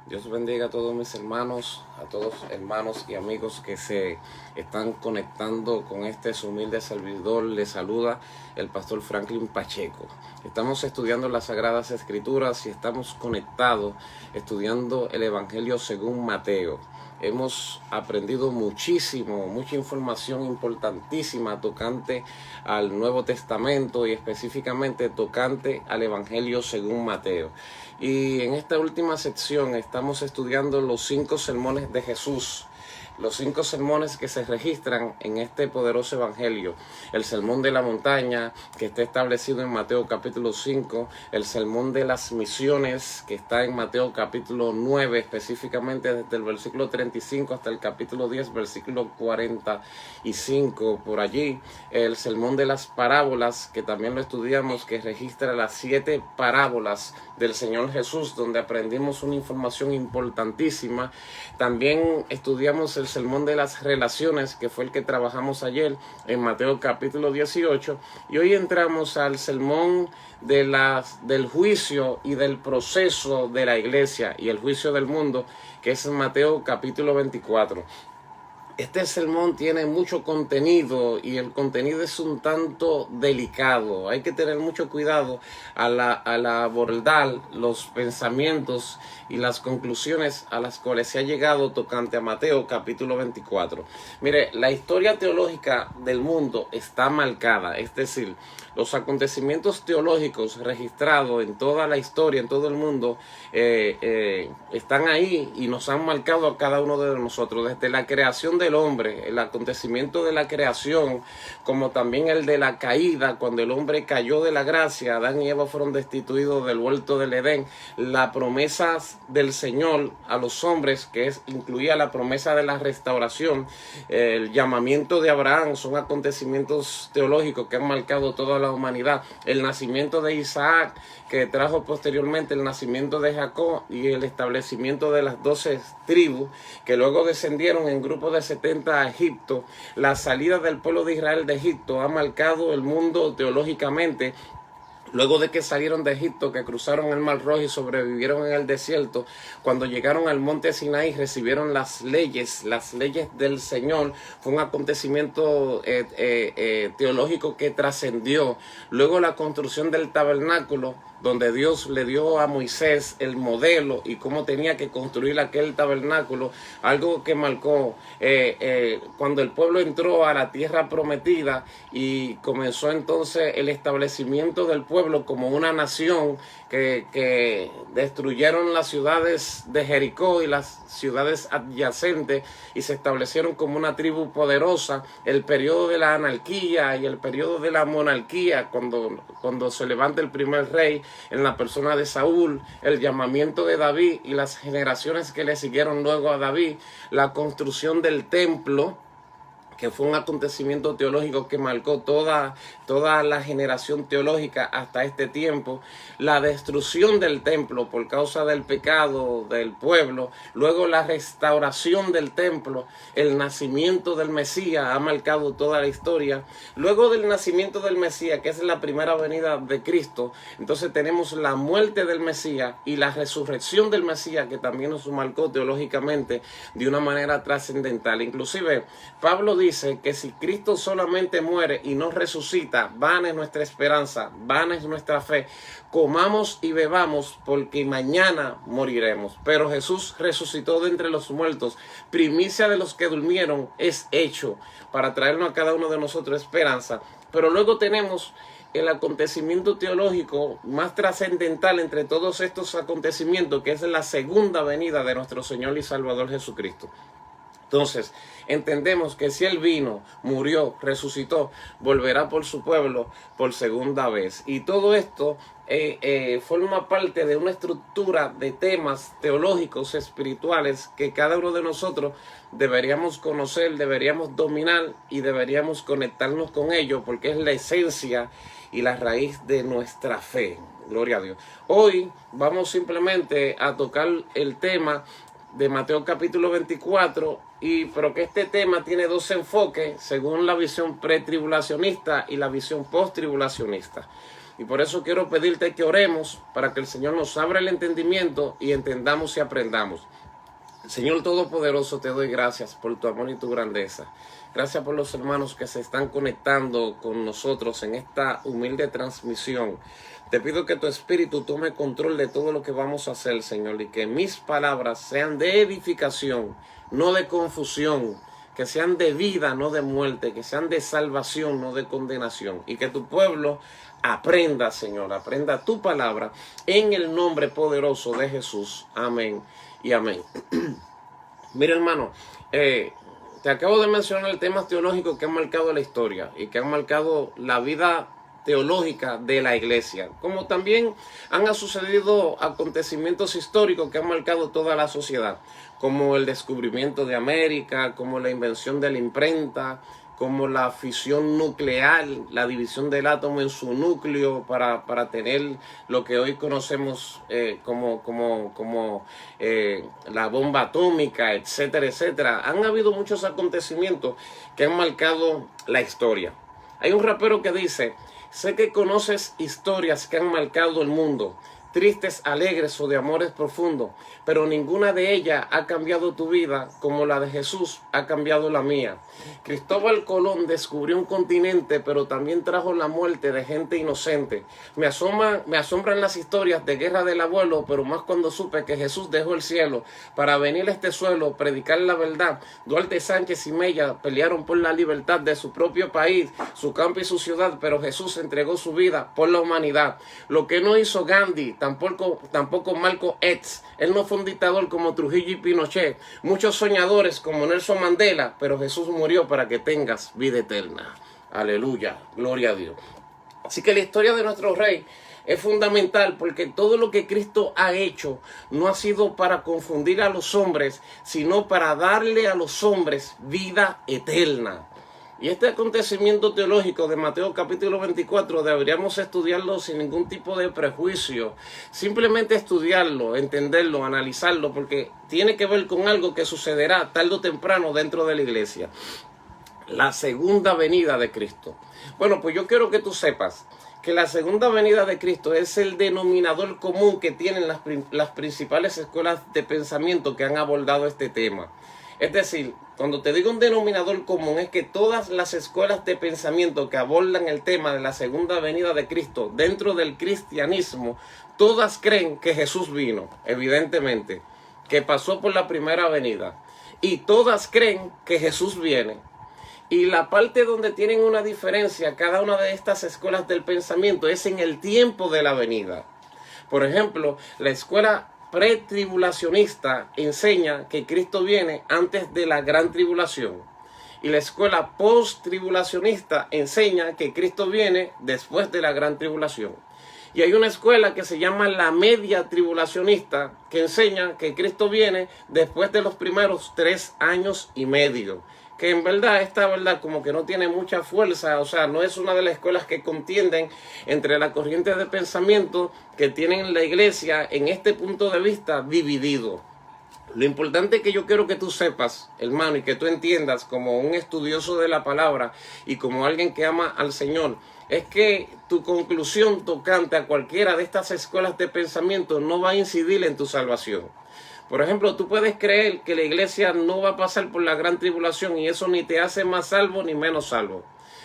Dios bendiga a todos mis hermanos, a todos hermanos y amigos que se están conectando con este su humilde servidor. Les saluda el pastor Franklin Pacheco. Estamos estudiando las Sagradas Escrituras y estamos conectados estudiando el Evangelio según Mateo. Hemos aprendido mucha información importantísima tocante al Nuevo Testamento y específicamente tocante al Evangelio según Mateo. Y en esta última sección estamos estudiando los 5 sermones de Jesús. Los 5 sermones que se registran en este poderoso evangelio. El sermón de la montaña, que está establecido en Mateo capítulo 5. El sermón de las misiones, que está en Mateo capítulo 9, específicamente desde el versículo 35 hasta el capítulo 10, versículo 45, por allí. El sermón de las parábolas, que también lo estudiamos, que registra las 7 parábolas del Señor Jesús, donde aprendimos una información importantísima. También estudiamos el sermón de las relaciones, que fue el que trabajamos ayer en Mateo capítulo 18, y hoy entramos al sermón del juicio y del proceso de la iglesia y el juicio del mundo, que es en Mateo capítulo 24. Este sermón tiene mucho contenido y el contenido es un tanto delicado. Hay que tener mucho cuidado al abordar los pensamientos y las conclusiones a las cuales se ha llegado tocante a Mateo capítulo 24. Mire, la historia teológica del mundo está marcada, es decir, los acontecimientos teológicos registrados en toda la historia, en todo el mundo, están ahí y nos han marcado a cada uno de nosotros, desde la creación del hombre, el acontecimiento de la creación, como también el de la caída, cuando el hombre cayó de la gracia. Adán y Eva fueron destituidos del huerto del Edén. La promesa del Señor a los hombres, que incluía la promesa de la restauración, el llamamiento de Abraham, son acontecimientos teológicos que han marcado toda la humanidad. El nacimiento de Isaac, que trajo posteriormente el nacimiento de Jacob, y el establecimiento de las 12 tribus que luego descendieron en grupos de 70 a Egipto. La salida del pueblo de Israel de Egipto ha marcado el mundo teológicamente. Luego de que salieron de Egipto, que cruzaron el Mar Rojo y sobrevivieron en el desierto, cuando llegaron al monte Sinaí recibieron las leyes del Señor. Fue un acontecimiento teológico que trascendió. Luego la construcción del tabernáculo, donde Dios le dio a Moisés el modelo y cómo tenía que construir aquel tabernáculo, algo que marcó cuando el pueblo entró a la tierra prometida y comenzó entonces el establecimiento del pueblo como una nación, que destruyeron las ciudades de Jericó y las ciudades adyacentes y se establecieron como una tribu poderosa. El periodo de la anarquía y el periodo de la monarquía, cuando se levanta el primer rey en la persona de Saúl, el llamamiento de David y las generaciones que le siguieron luego a David, la construcción del templo, que fue un acontecimiento teológico que marcó toda la generación teológica hasta este tiempo, la destrucción del templo por causa del pecado del pueblo, luego la restauración del templo, el nacimiento del Mesías ha marcado toda la historia. Luego del nacimiento del Mesías, que es la primera venida de Cristo, entonces tenemos la muerte del Mesías y la resurrección del Mesías, que también nos marcó teológicamente de una manera trascendental. Inclusive Pablo dice que si Cristo solamente muere y no resucita, vana es nuestra esperanza, vana es nuestra fe. Comamos y bebamos, porque mañana moriremos. Pero Jesús resucitó de entre los muertos, primicia de los que durmieron es hecho, para traernos a cada uno de nosotros esperanza. Pero luego tenemos el acontecimiento teológico más trascendental entre todos estos acontecimientos, que es la segunda venida de nuestro Señor y Salvador Jesucristo. Entonces, entendemos que si Él vino, murió, resucitó, volverá por su pueblo por segunda vez. Y todo esto forma parte de una estructura de temas teológicos, espirituales, que cada uno de nosotros deberíamos conocer, deberíamos dominar y deberíamos conectarnos con ellos, porque es la esencia y la raíz de nuestra fe. Gloria a Dios. Hoy vamos simplemente a tocar el tema de Mateo capítulo 24, pero que este tema tiene 2 enfoques según la visión pretribulacionista y la visión posttribulacionista. Y por eso quiero pedirte que oremos para que el Señor nos abra el entendimiento y entendamos y aprendamos. Señor Todopoderoso, te doy gracias por tu amor y tu grandeza. Gracias por los hermanos que se están conectando con nosotros en esta humilde transmisión. Te pido que tu Espíritu tome control de todo lo que vamos a hacer, Señor, y que mis palabras sean de edificación, no de confusión, que sean de vida, no de muerte, que sean de salvación, no de condenación, y que tu pueblo aprenda, Señor, aprenda tu palabra en el nombre poderoso de Jesús. Amén y amén. Mira, hermano, te acabo de mencionar temas teológicos que han marcado la historia y que han marcado la vida teológica de la iglesia, como también han sucedido acontecimientos históricos que han marcado toda la sociedad, como el descubrimiento de América, como la invención de la imprenta, como la fisión nuclear, la división del átomo en su núcleo para tener lo que hoy conocemos como la bomba atómica, etcétera, etcétera. Han habido muchos acontecimientos que han marcado la historia. Hay un rapero que dice: sé que conoces historias que han marcado el mundo, tristes, alegres o de amores profundos, pero ninguna de ellas ha cambiado tu vida como la de Jesús ha cambiado la mía. Cristóbal Colón descubrió un continente, pero también trajo la muerte de gente inocente. Me asombran las historias de guerra del abuelo, pero más cuando supe que Jesús dejó el cielo para venir a este suelo, predicar la verdad. Duarte, Sánchez y Mella pelearon por la libertad de su propio país, su campo y su ciudad, pero Jesús entregó su vida por la humanidad. Lo que no hizo Gandhi, tampoco Malcolm X. Él no fue un dictador como Trujillo y Pinochet. Muchos soñadores como Nelson Mandela, pero Jesús murió para que tengas vida eterna. Aleluya, gloria a Dios. Así que la historia de nuestro Rey es fundamental, porque todo lo que Cristo ha hecho no ha sido para confundir a los hombres, sino para darle a los hombres vida eterna. Y este acontecimiento teológico de Mateo capítulo 24 deberíamos estudiarlo sin ningún tipo de prejuicio. Simplemente estudiarlo, entenderlo, analizarlo, porque tiene que ver con algo que sucederá tarde o temprano dentro de la iglesia. La segunda venida de Cristo. Bueno, pues yo quiero que tú sepas que la segunda venida de Cristo es el denominador común que tienen las principales escuelas de pensamiento que han abordado este tema. Es decir, cuando te digo un denominador común, es que todas las escuelas de pensamiento que abordan el tema de la segunda venida de Cristo dentro del cristianismo, todas creen que Jesús vino, evidentemente, que pasó por la primera venida, y todas creen que Jesús viene. Y la parte donde tienen una diferencia cada una de estas escuelas del pensamiento es en el tiempo de la venida. Por ejemplo, la escuela pretribulacionista enseña que Cristo viene antes de la gran tribulación, y la escuela post-tribulacionista enseña que Cristo viene después de la gran tribulación. Y hay una escuela que se llama la media tribulacionista, que enseña que Cristo viene después de los primeros 3 años y medio. Que en verdad, esta verdad como que no tiene mucha fuerza, o sea, no es una de las escuelas que contienden entre las corrientes de pensamiento que tienen la iglesia en este punto de vista dividido. Lo importante que yo quiero que tú sepas, hermano, y que tú entiendas como un estudioso de la palabra y como alguien que ama al Señor, es que tu conclusión tocante a cualquiera de estas escuelas de pensamiento no va a incidir en tu salvación. Por ejemplo, tú puedes creer que la iglesia no va a pasar por la gran tribulación y eso ni te hace más salvo ni menos salvo.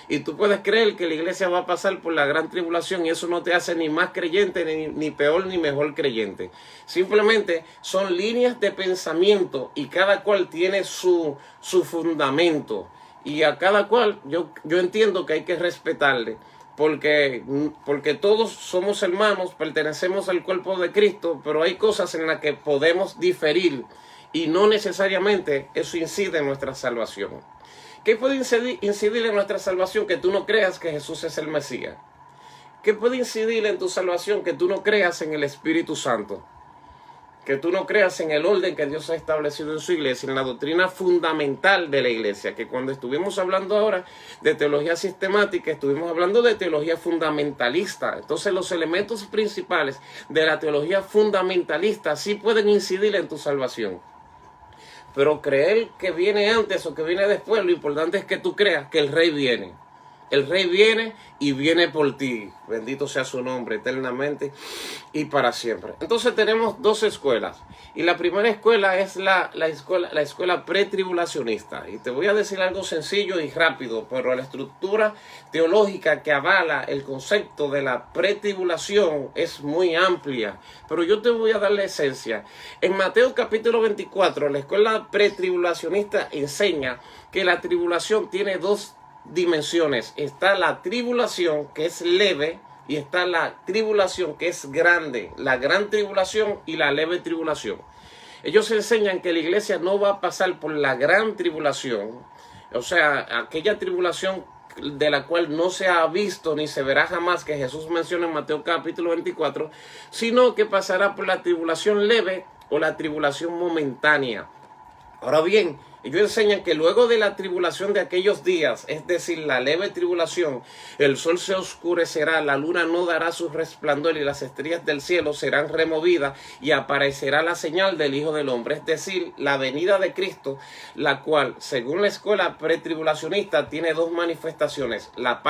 Y tú puedes creer que la iglesia va a pasar por la gran tribulación y eso no te hace ni más creyente, ni peor, ni mejor creyente. Simplemente son líneas de pensamiento y cada cual tiene su fundamento. Y a cada cual yo entiendo que hay que respetarle. Porque todos somos hermanos, pertenecemos al cuerpo de Cristo, pero hay cosas en las que podemos diferir y no necesariamente eso incide en nuestra salvación. ¿Qué puede incidir en nuestra salvación? Que tú no creas que Jesús es el Mesías. ¿Qué puede incidir en tu salvación? Que tú no creas en el Espíritu Santo. Que tú no creas en el orden que Dios ha establecido en su iglesia, en la doctrina fundamental de la iglesia, que cuando estuvimos hablando ahora de teología sistemática, estuvimos hablando de teología fundamentalista. Entonces los elementos principales de la teología fundamentalista sí pueden incidir en tu salvación. Pero creer que viene antes o que viene después, lo importante es que tú creas que el Rey viene. el Rey viene y viene por ti. Bendito sea su nombre eternamente y para siempre. Entonces tenemos dos escuelas. Y la primera escuela es la escuela pretribulacionista. Y te voy a decir algo sencillo y rápido, pero la estructura teológica que avala el concepto de la pretribulación es muy amplia. Pero yo te voy a dar la esencia. En Mateo capítulo 24, la escuela pretribulacionista enseña que la tribulación tiene dos dimensiones. Está la tribulación, que es leve, y está la tribulación que es grande, la gran tribulación y la leve tribulación. Ellos enseñan que la iglesia no va a pasar por la gran tribulación, o sea, aquella tribulación de la cual no se ha visto ni se verá jamás, que Jesús menciona en Mateo capítulo 24, sino que pasará por la tribulación leve o la tribulación momentánea. Ahora bien, ellos enseñan que luego de la tribulación de aquellos días, es decir, la leve tribulación, el sol se oscurecerá, la luna no dará su resplandor y las estrellas del cielo serán removidas y aparecerá la señal del Hijo del Hombre, es decir, la venida de Cristo, la cual, según la escuela pretribulacionista, tiene dos manifestaciones. La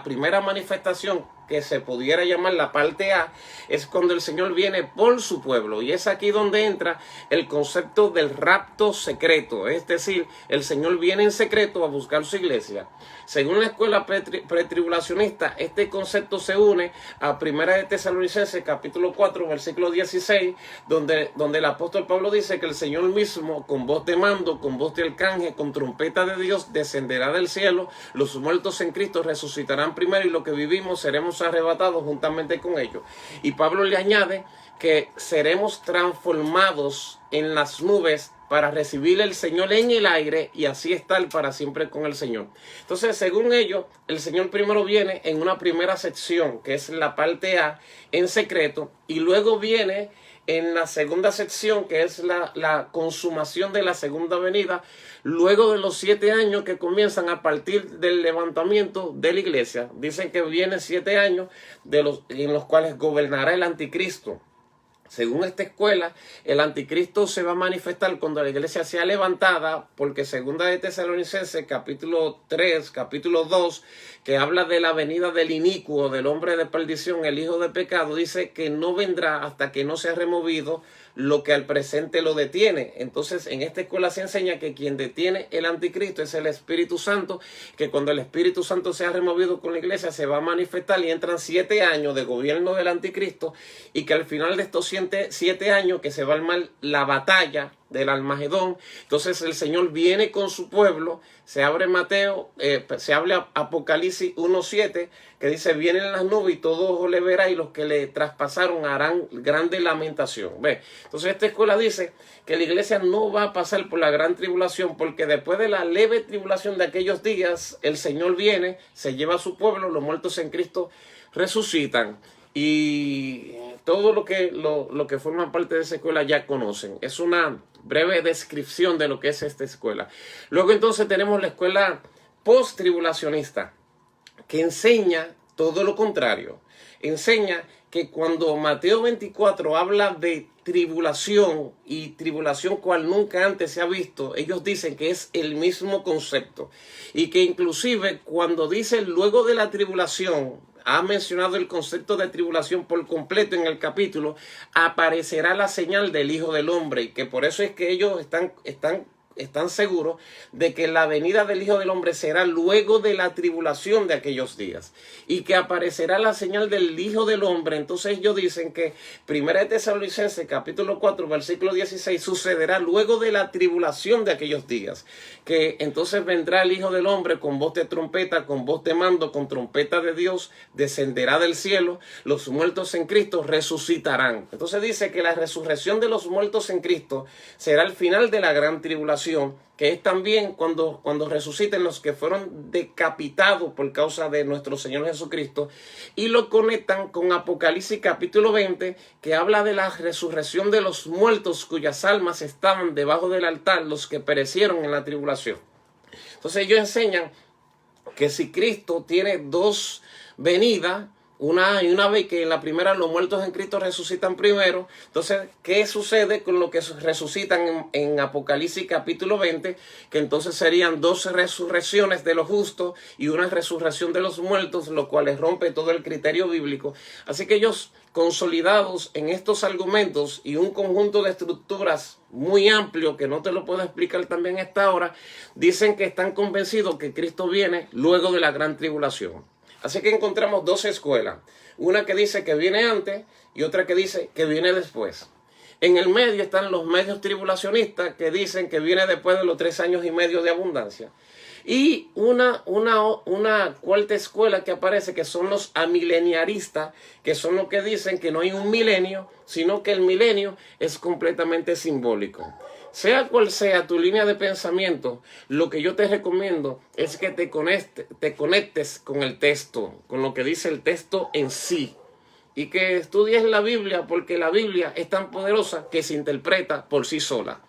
primera manifestación, que se pudiera llamar la parte A, es cuando el Señor viene por su pueblo, y es aquí donde entra el concepto del rapto secreto, es decir, el Señor viene en secreto a buscar su iglesia. Según la escuela pretribulacionista, este concepto se une a Primera de Tesalonicenses capítulo 4 versículo 16, donde el apóstol Pablo dice que el Señor mismo, con voz de mando, con voz de arcángel, con trompeta de Dios, descenderá del cielo, los muertos en Cristo resucitarán primero y los que vivimos seremos arrebatados juntamente con ellos. Y Pablo le añade que seremos transformados en las nubes para recibir el Señor en el aire y así estar para siempre con el Señor. Entonces, según ellos, el Señor primero viene en una primera sección, que es la parte A, en secreto, y luego viene en la segunda sección, que es la consumación de la segunda venida, luego de los 7 años que comienzan a partir del levantamiento de la iglesia. Dicen que vienen 7 años en los cuales gobernará el anticristo. Según esta escuela, el anticristo se va a manifestar cuando la iglesia sea levantada, porque segunda de Tesalonicenses capítulo 3, capítulo 2, que habla de la venida del inicuo, del hombre de perdición, el hijo de pecado, dice que no vendrá hasta que no sea removido lo que al presente lo detiene. Entonces, en esta escuela se enseña que quien detiene el anticristo es el Espíritu Santo, que cuando el Espíritu Santo sea removido con la iglesia se va a manifestar y entran 7 años de gobierno del anticristo, y que al final de estos 7 años que se va a armar la batalla del Armagedón. Entonces el Señor viene con su pueblo. Se abre Mateo, se habla Apocalipsis 1:7, que dice: vienen las nubes y todo ojo le verá y los que le traspasaron harán grande lamentación. ¿Ve? Entonces esta escuela dice que la iglesia no va a pasar por la gran tribulación, porque después de la leve tribulación de aquellos días, el Señor viene, se lleva a su pueblo, los muertos en Cristo resucitan. Y todo lo que forma parte de esa escuela ya conocen. Es una breve descripción de lo que es esta escuela. Luego entonces tenemos la escuela post-tribulacionista, que enseña todo lo contrario. Enseña que cuando Mateo 24 habla de tribulación y tribulación cual nunca antes se ha visto, ellos dicen que es el mismo concepto. Y que inclusive cuando dice luego de la tribulación, ha mencionado el concepto de tribulación por completo en el capítulo, aparecerá la señal del Hijo del Hombre, y que por eso es que ellos están seguros de que la venida del Hijo del Hombre será luego de la tribulación de aquellos días, y que aparecerá la señal del Hijo del Hombre. Entonces ellos dicen que Primera de Tesalonicenses capítulo 4 versículo 16 sucederá luego de la tribulación de aquellos días, que entonces vendrá el Hijo del Hombre con voz de trompeta, con voz de mando, con trompeta de Dios, descenderá del cielo, los muertos en Cristo resucitarán. Entonces dice que la resurrección de los muertos en Cristo será el final de la gran tribulación, que es también cuando resuciten los que fueron decapitados por causa de nuestro Señor Jesucristo, y lo conectan con Apocalipsis capítulo 20, que habla de la resurrección de los muertos cuyas almas estaban debajo del altar, los que perecieron en la tribulación. Entonces ellos enseñan que si Cristo tiene dos venidas, Y una vez que en la primera los muertos en Cristo resucitan primero, entonces, ¿qué sucede con lo que resucitan en Apocalipsis capítulo 20? Que entonces serían 12 resurrecciones de los justos y una resurrección de los muertos, lo cual rompe todo el criterio bíblico. Así que ellos, consolidados en estos argumentos y un conjunto de estructuras muy amplio, que no te lo puedo explicar también a esta hora, dicen que están convencidos que Cristo viene luego de la gran tribulación. Así que encontramos dos escuelas, una que dice que viene antes y otra que dice que viene después. En el medio están los medios tribulacionistas que dicen que viene después de los 3 años y medio de abundancia. Y una cuarta escuela que aparece, que son los amileniaristas, que son los que dicen que no hay un milenio, sino que el milenio es completamente simbólico. Sea cual sea tu línea de pensamiento, lo que yo te recomiendo es que te conectes con el texto, con lo que dice el texto en sí. Y que estudies la Biblia, porque la Biblia es tan poderosa que se interpreta por sí sola.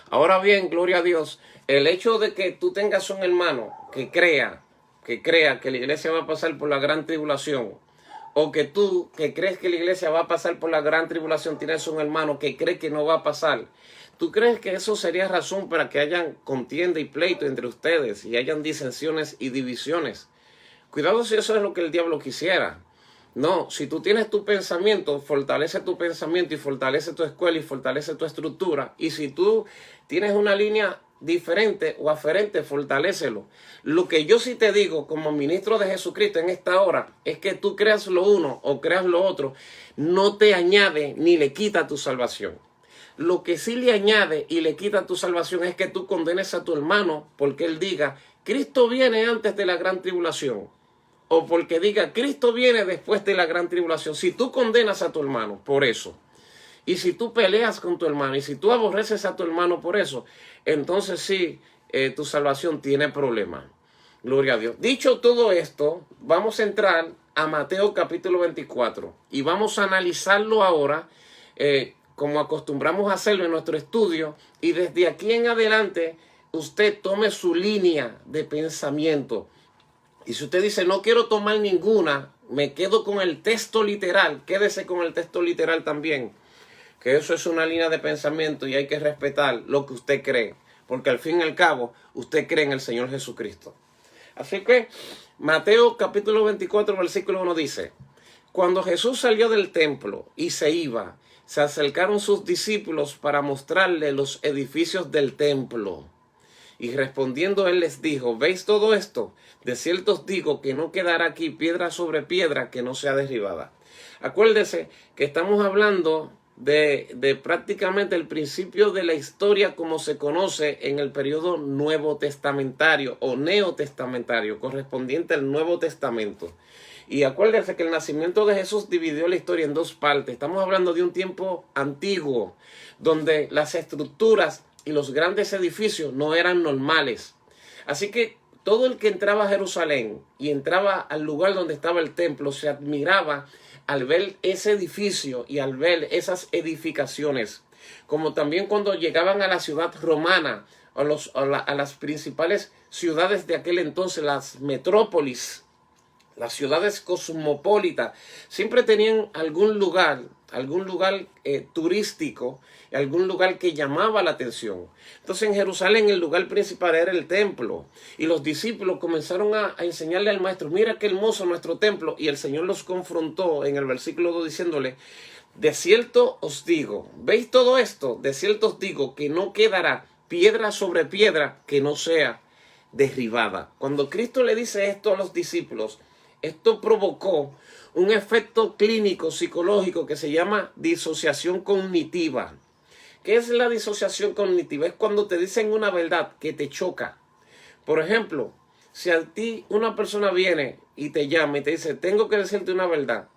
Ahora bien, gloria a Dios, el hecho de que tú tengas un hermano que crea que la iglesia va a pasar por la gran tribulación, o que tú, que crees que la iglesia va a pasar por la gran tribulación, tienes un hermano que cree que no va a pasar, ¿tú crees que eso sería razón para que hayan contienda y pleito entre ustedes y hayan disensiones y divisiones? Cuidado si eso es lo que el diablo quisiera. No, si tú tienes tu pensamiento, fortalece tu pensamiento y fortalece tu escuela y fortalece tu estructura. Y si tú tienes una línea diferente o aferente, fortalécelo. Lo que yo sí te digo como ministro de Jesucristo en esta hora es que tú creas lo uno o creas lo otro, no te añade ni le quita tu salvación. Lo que sí le añade y le quita tu salvación es que tú condenes a tu hermano porque él diga, Cristo viene antes de la gran tribulación. O porque diga, Cristo viene después de la gran tribulación. Si tú condenas a tu hermano por eso, y si tú peleas con tu hermano, y si tú aborreces a tu hermano por eso, entonces sí, tu salvación tiene problemas. Gloria a Dios. Dicho todo esto, vamos a entrar a Mateo capítulo 24. Y vamos a analizarlo ahora, como acostumbramos a hacerlo en nuestro estudio. Y desde aquí en adelante, usted tome su línea de pensamiento. Y si usted dice, no quiero tomar ninguna, me quedo con el texto literal, quédese con el texto literal también. Que eso es una línea de pensamiento y hay que respetar lo que usted cree. Porque al fin y al cabo, usted cree en el Señor Jesucristo. Así que, Mateo capítulo 24, versículo 1 dice, cuando Jesús salió del templo y se iba, se acercaron sus discípulos para mostrarle los edificios del templo. Y respondiendo él les dijo, ¿veis todo esto? De cierto os digo que no quedará aquí piedra sobre piedra que no sea derribada. Acuérdese que estamos hablando de prácticamente el principio de la historia como se conoce en el periodo nuevo testamentario o neotestamentario, correspondiente al Nuevo Testamento. Y acuérdense que el nacimiento de Jesús dividió la historia en dos partes. Estamos hablando de un tiempo antiguo, donde las estructuras y los grandes edificios no eran normales. Así que todo el que entraba a Jerusalén y entraba al lugar donde estaba el templo se admiraba al ver ese edificio y al ver esas edificaciones. Como también cuando llegaban a la ciudad romana, a las principales ciudades de aquel entonces, las metrópolis, las ciudades cosmopolitas, siempre tenían algún lugar turístico, algún lugar que llamaba la atención. Entonces en Jerusalén el lugar principal era el templo. Y los discípulos comenzaron a enseñarle al maestro, mira qué hermoso nuestro templo. Y el Señor los confrontó en el versículo 2 diciéndole, de cierto os digo, ¿veis todo esto? De cierto os digo que no quedará piedra sobre piedra que no sea derribada. Cuando Cristo le dice esto a los discípulos, esto provocó un efecto clínico psicológico que se llama disociación cognitiva. ¿Qué es la disociación cognitiva? Es cuando te dicen una verdad que te choca. Por ejemplo, si a ti una persona viene y te llama y te dice, tengo que decirte una verdad.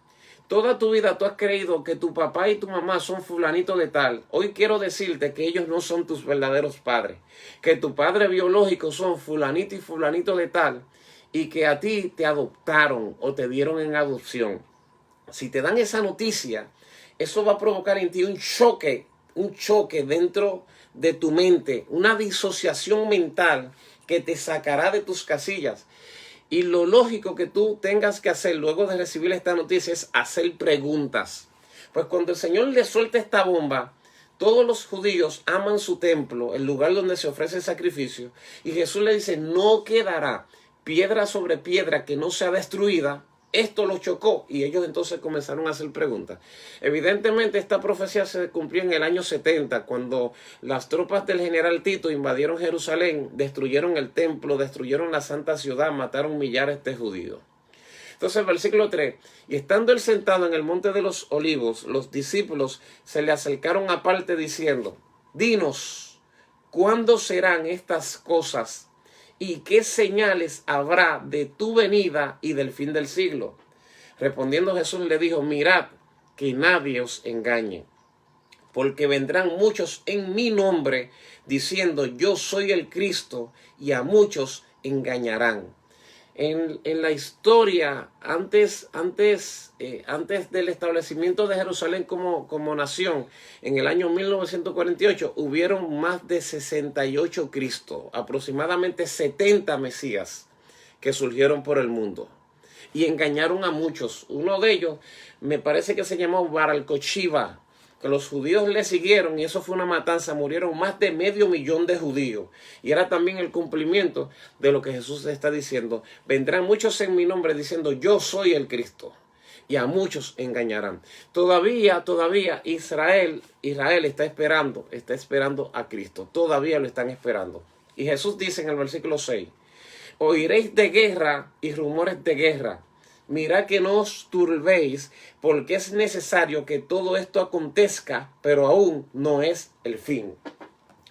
Toda tu vida tú has creído que tu papá y tu mamá son fulanito de tal. Hoy quiero decirte que ellos no son tus verdaderos padres. Que tu padre biológico son fulanito y fulanito de tal. Y que a ti te adoptaron o te dieron en adopción. Si te dan esa noticia, eso va a provocar en ti un choque dentro de tu mente, una disociación mental que te sacará de tus casillas. Y lo lógico que tú tengas que hacer luego de recibir esta noticia es hacer preguntas. Pues cuando el Señor le suelta esta bomba, todos los judíos aman su templo, el lugar donde se ofrece el sacrificio. Y Jesús le dice, no quedará piedra sobre piedra que no sea destruida. Esto los chocó y ellos entonces comenzaron a hacer preguntas. Evidentemente esta profecía se cumplió en el año 70, cuando las tropas del general Tito invadieron Jerusalén, destruyeron el templo, destruyeron la santa ciudad, mataron millares de judíos. Entonces, versículo 3, y estando él sentado en el monte de los olivos, los discípulos se le acercaron aparte diciendo, dinos, ¿cuándo serán estas cosas? ¿Y qué señales habrá de tu venida y del fin del siglo? Respondiendo Jesús le dijo, mirad que nadie os engañe, porque vendrán muchos en mi nombre diciendo, yo soy el Cristo, y a muchos engañarán. En la historia, antes del establecimiento de Jerusalén como nación, en el año 1948, hubieron más de 68 Cristos, aproximadamente 70 Mesías que surgieron por el mundo. Y engañaron a muchos. Uno de ellos, me parece que se llamó Bar al-Kochiba, que los judíos le siguieron y eso fue una matanza, murieron más de 500,000 de judíos. Y era también el cumplimiento de lo que Jesús está diciendo. Vendrán muchos en mi nombre diciendo, yo soy el Cristo. Y a muchos engañarán. Todavía Israel está esperando a Cristo. Todavía lo están esperando. Y Jesús dice en el versículo 6, oiréis de guerra y rumores de guerra. Mirad que no os turbéis, porque es necesario que todo esto acontezca, pero aún no es el fin.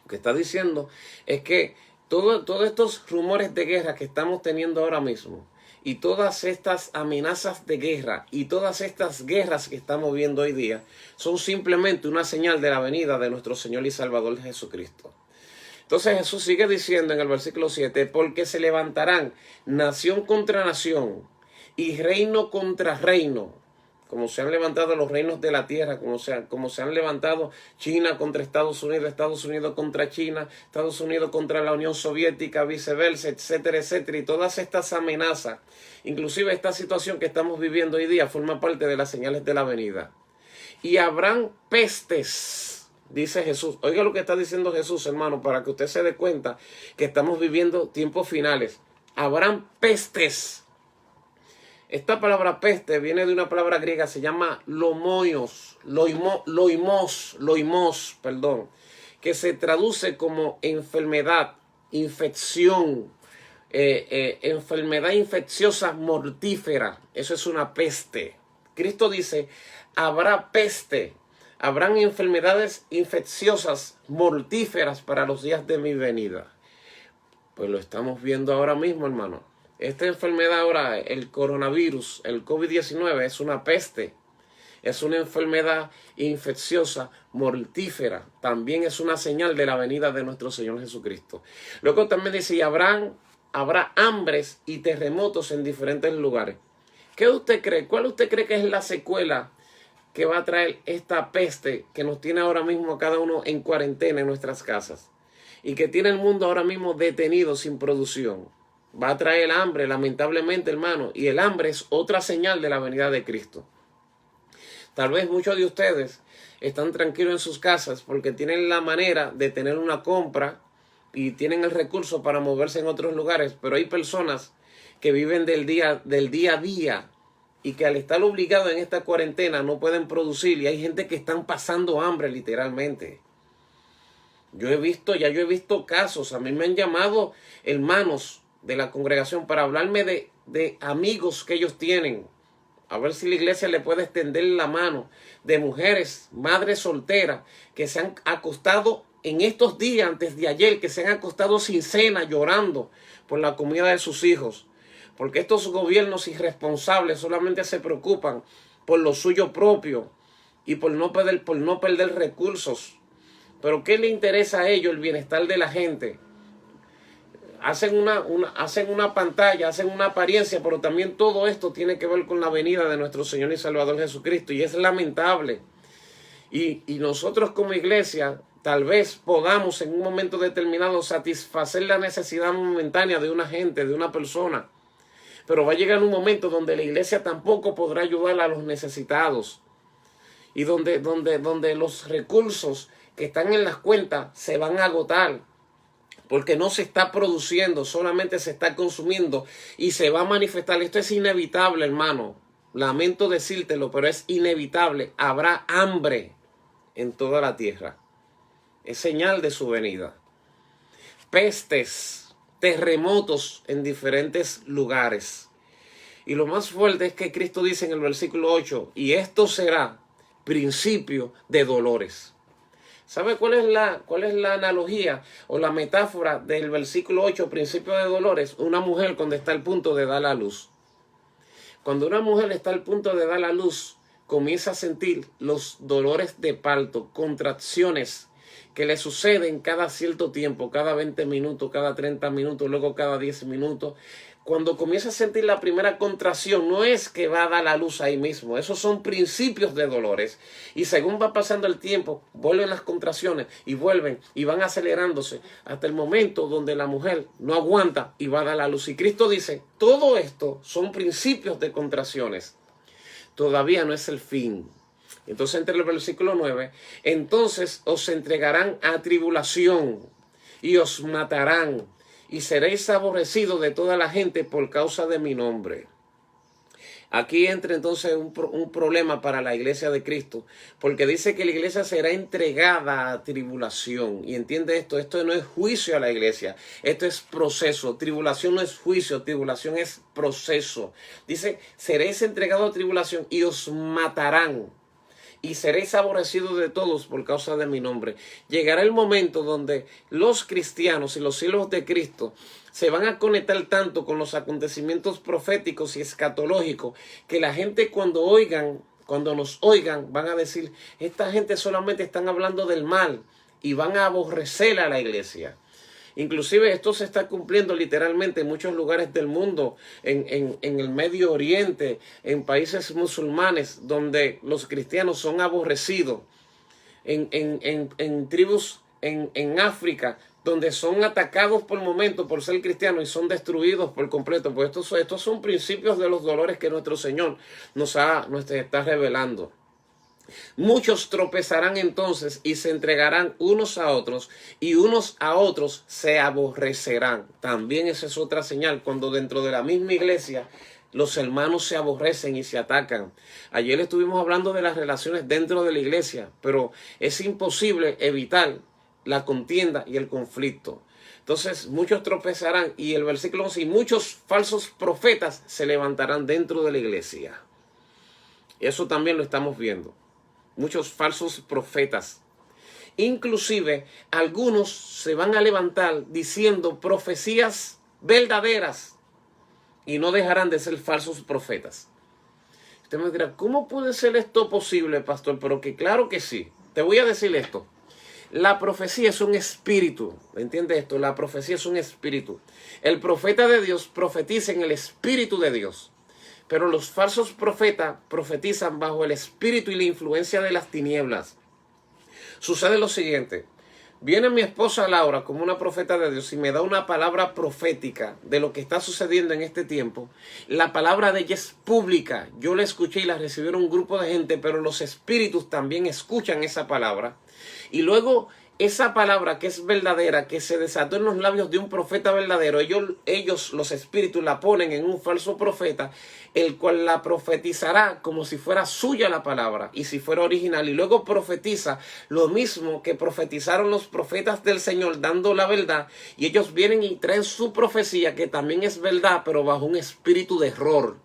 Lo que está diciendo es que todos estos rumores de guerra que estamos teniendo ahora mismo, y todas estas amenazas de guerra, y todas estas guerras que estamos viendo hoy día, son simplemente una señal de la venida de nuestro Señor y Salvador Jesucristo. Entonces Jesús sigue diciendo en el versículo 7, porque se levantarán nación contra nación, y reino contra reino, como se han levantado los reinos de la tierra, como se han levantado China contra Estados Unidos contra China, Estados Unidos contra la Unión Soviética, viceversa, etcétera, etcétera. Y todas estas amenazas, inclusive esta situación que estamos viviendo hoy día, forma parte de las señales de la venida. Y habrán pestes, dice Jesús. Oiga lo que está diciendo Jesús, hermano, para que usted se dé cuenta que estamos viviendo tiempos finales. Habrán pestes. Esta palabra peste viene de una palabra griega, se llama loimos, que se traduce como enfermedad, infección, enfermedad infecciosa mortífera. Eso es una peste. Cristo dice, habrá peste, habrán enfermedades infecciosas mortíferas para los días de mi venida. Pues lo estamos viendo ahora mismo, hermano. Esta enfermedad ahora, el coronavirus, el COVID-19, es una peste. Es una enfermedad infecciosa, mortífera. También es una señal de la venida de nuestro Señor Jesucristo. Luego también dice, y habrá hambres y terremotos en diferentes lugares. ¿Qué usted cree? ¿Cuál usted cree que es la secuela que va a traer esta peste que nos tiene ahora mismo cada uno en cuarentena en nuestras casas? Y que tiene el mundo ahora mismo detenido sin producción. Va a traer hambre, lamentablemente, hermano. Y el hambre es otra señal de la venida de Cristo. Tal vez muchos de ustedes están tranquilos en sus casas porque tienen la manera de tener una compra y tienen el recurso para moverse en otros lugares. Pero hay personas que viven del día a día y que al estar obligados en esta cuarentena no pueden producir. Y hay gente que están pasando hambre literalmente. Yo he visto casos. A mí me han llamado hermanos de la congregación para hablarme de amigos que ellos tienen, a ver si la iglesia le puede extender la mano, de mujeres, madres solteras que se han acostado en estos días, antes de ayer, que se han acostado sin cena, llorando por la comida de sus hijos, porque estos gobiernos irresponsables solamente se preocupan por lo suyo propio y por no perder recursos. Pero ¿qué le interesa a ellos el bienestar de la gente? Hacen una pantalla, hacen una apariencia, pero también todo esto tiene que ver con la venida de nuestro Señor y Salvador Jesucristo. Y es lamentable. Y nosotros como iglesia tal vez podamos en un momento determinado satisfacer la necesidad momentánea de una gente, de una persona. Pero va a llegar un momento donde la iglesia tampoco podrá ayudar a los necesitados. Y donde los recursos que están en las cuentas se van a agotar. Porque no se está produciendo, solamente se está consumiendo y se va a manifestar. Esto es inevitable, hermano. Lamento decírtelo, pero es inevitable. Habrá hambre en toda la tierra. Es señal de su venida. Pestes, terremotos en diferentes lugares. Y lo más fuerte es que Cristo dice en el versículo 8, y esto será principio de dolores. ¿Sabe cuál es la analogía o la metáfora del versículo 8, principio de dolores? Una mujer cuando está al punto de dar a luz. Cuando una mujer está al punto de dar a luz, comienza a sentir los dolores de parto, contracciones que le suceden cada cierto tiempo, cada 20 minutos, cada 30 minutos, luego cada 10 minutos. Cuando comienza a sentir la primera contracción, no es que va a dar la luz ahí mismo. Esos son principios de dolores. Y según va pasando el tiempo, vuelven las contracciones y vuelven y van acelerándose hasta el momento donde la mujer no aguanta y va a dar la luz. Y Cristo dice, todo esto son principios de contracciones. Todavía no es el fin. Entonces, entre el versículo 9, entonces os entregarán a tribulación y os matarán. Y seréis aborrecidos de toda la gente por causa de mi nombre. Aquí entra entonces un problema para la iglesia de Cristo, porque dice que la iglesia será entregada a tribulación. Y entiende esto no es juicio a la iglesia, esto es proceso. Tribulación no es juicio, tribulación es proceso. Dice, seréis entregados a tribulación y os matarán. Y seréis aborrecidos de todos por causa de mi nombre. Llegará el momento donde los cristianos y los hijos de Cristo se van a conectar tanto con los acontecimientos proféticos y escatológicos que la gente cuando nos oigan, van a decir, esta gente solamente están hablando del mal y van a aborrecer a la iglesia. Inclusive esto se está cumpliendo literalmente en muchos lugares del mundo, en el Medio Oriente, en países musulmanes, donde los cristianos son aborrecidos, en tribus en África, donde son atacados por momentos por ser cristianos y son destruidos por completo. Pues estos son principios de los dolores que nuestro Señor nos está revelando. Muchos tropezarán entonces y se entregarán unos a otros y unos a otros se aborrecerán. También esa es otra señal, cuando dentro de la misma iglesia los hermanos se aborrecen y se atacan. Ayer estuvimos hablando de las relaciones dentro de la iglesia, pero es imposible evitar la contienda y el conflicto. Entonces muchos tropezarán y el versículo 11, y muchos falsos profetas se levantarán dentro de la iglesia. Eso también lo estamos viendo. Muchos falsos profetas. Inclusive algunos se van a levantar diciendo profecías verdaderas y no dejarán de ser falsos profetas. Usted me dirá, ¿cómo puede ser esto posible, pastor? Pero que claro que sí. Te voy a decir esto. La profecía es un espíritu. ¿Entiende esto? La profecía es un espíritu. El profeta de Dios profetiza en el espíritu de Dios. Pero los falsos profetas profetizan bajo el espíritu y la influencia de las tinieblas. Sucede lo siguiente. Viene mi esposa Laura como una profeta de Dios y me da una palabra profética de lo que está sucediendo en este tiempo. La palabra de ella es pública. Yo la escuché y la recibieron un grupo de gente, pero los espíritus también escuchan esa palabra. Y luego esa palabra que es verdadera, que se desató en los labios de un profeta verdadero, ellos los espíritus la ponen en un falso profeta, el cual la profetizará como si fuera suya la palabra y si fuera original. Y luego profetiza lo mismo que profetizaron los profetas del Señor dando la verdad. Y ellos vienen y traen su profecía que también es verdad, pero bajo un espíritu de error.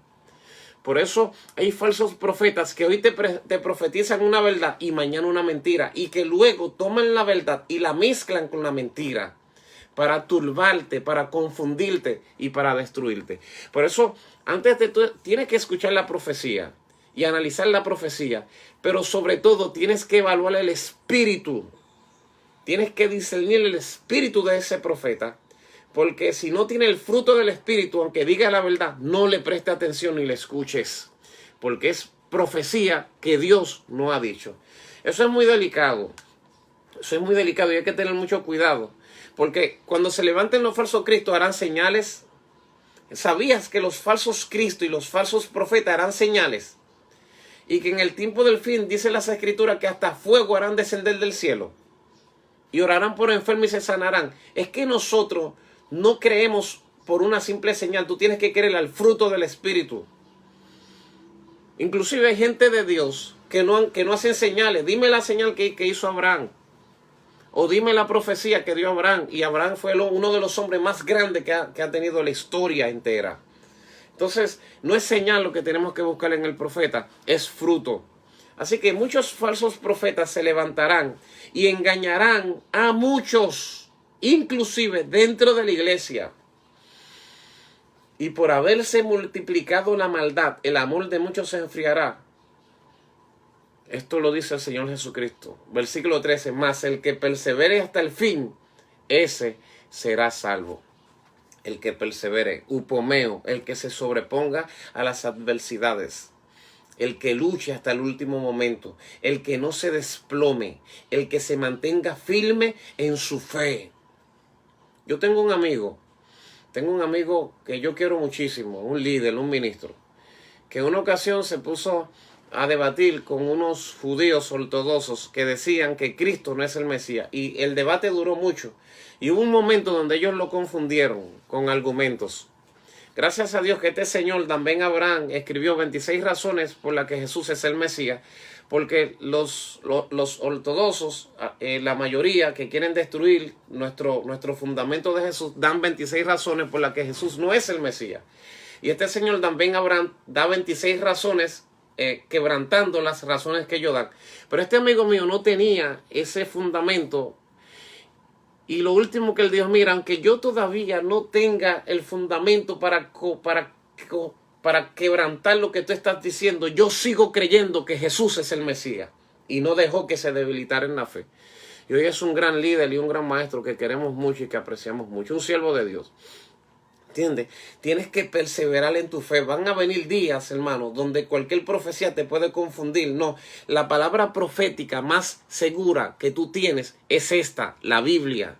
Por eso hay falsos profetas que hoy te profetizan una verdad y mañana una mentira. Y que luego toman la verdad y la mezclan con la mentira. Para turbarte, para confundirte y para destruirte. Por eso, antes de tú tienes que escuchar la profecía y analizar la profecía. Pero sobre todo tienes que evaluar el espíritu. Tienes que discernir el espíritu de ese profeta. Porque si no tiene el fruto del espíritu, aunque diga la verdad, no le preste atención ni le escuches. Porque es profecía que Dios no ha dicho. Eso es muy delicado. Eso es muy delicado y hay que tener mucho cuidado. Porque cuando se levanten los falsos cristos harán señales, ¿Sabías que los falsos cristos y los falsos profetas harán señales? Y que en el tiempo del fin, dice las escrituras, que hasta fuego harán descender del cielo. Y orarán por enfermos y se sanarán. Es que nosotros no creemos por una simple señal. Tú tienes que creer al fruto del Espíritu. Inclusive hay gente de Dios que no hacen señales. Dime la señal que hizo Abraham. O dime la profecía que dio Abraham. Y Abraham fue uno de los hombres más grandes que ha tenido la historia entera. Entonces, no es señal lo que tenemos que buscar en el profeta, es fruto. Así que muchos falsos profetas se levantarán y engañarán a muchos, inclusive dentro de la iglesia. Y por haberse multiplicado la maldad, el amor de muchos se enfriará. Esto lo dice el Señor Jesucristo. Versículo 13, mas el que persevere hasta el fin, ese será salvo. El que persevere, upomeo, el que se sobreponga a las adversidades, el que luche hasta el último momento, el que no se desplome, el que se mantenga firme en su fe. Yo tengo un amigo que yo quiero muchísimo, un líder, un ministro, que en una ocasión se puso a debatir con unos judíos ortodoxos que decían que Cristo no es el Mesías, y el debate duró mucho. Y hubo un momento donde ellos lo confundieron con argumentos. Gracias a Dios que este señor, Dan Ben Abraham, escribió 26 razones por las que Jesús es el Mesías, porque los ortodoxos, la mayoría que quieren destruir nuestro fundamento de Jesús, dan 26 razones por las que Jesús no es el Mesías. Y este señor, Dan Ben Abraham, da 26 razones quebrantando las razones que ellos dan. Pero este amigo mío no tenía ese fundamento. Y lo último que él dijo, mira, aunque yo todavía no tenga el fundamento para quebrantar lo que tú estás diciendo, yo sigo creyendo que Jesús es el Mesías. Y no dejó que se debilitara en la fe. Y hoy es un gran líder y un gran maestro que queremos mucho y que apreciamos mucho. Un siervo de Dios. ¿Entiendes? Tienes que perseverar en tu fe. Van a venir días, hermano, donde cualquier profecía te puede confundir. No, la palabra profética más segura que tú tienes es esta, la Biblia.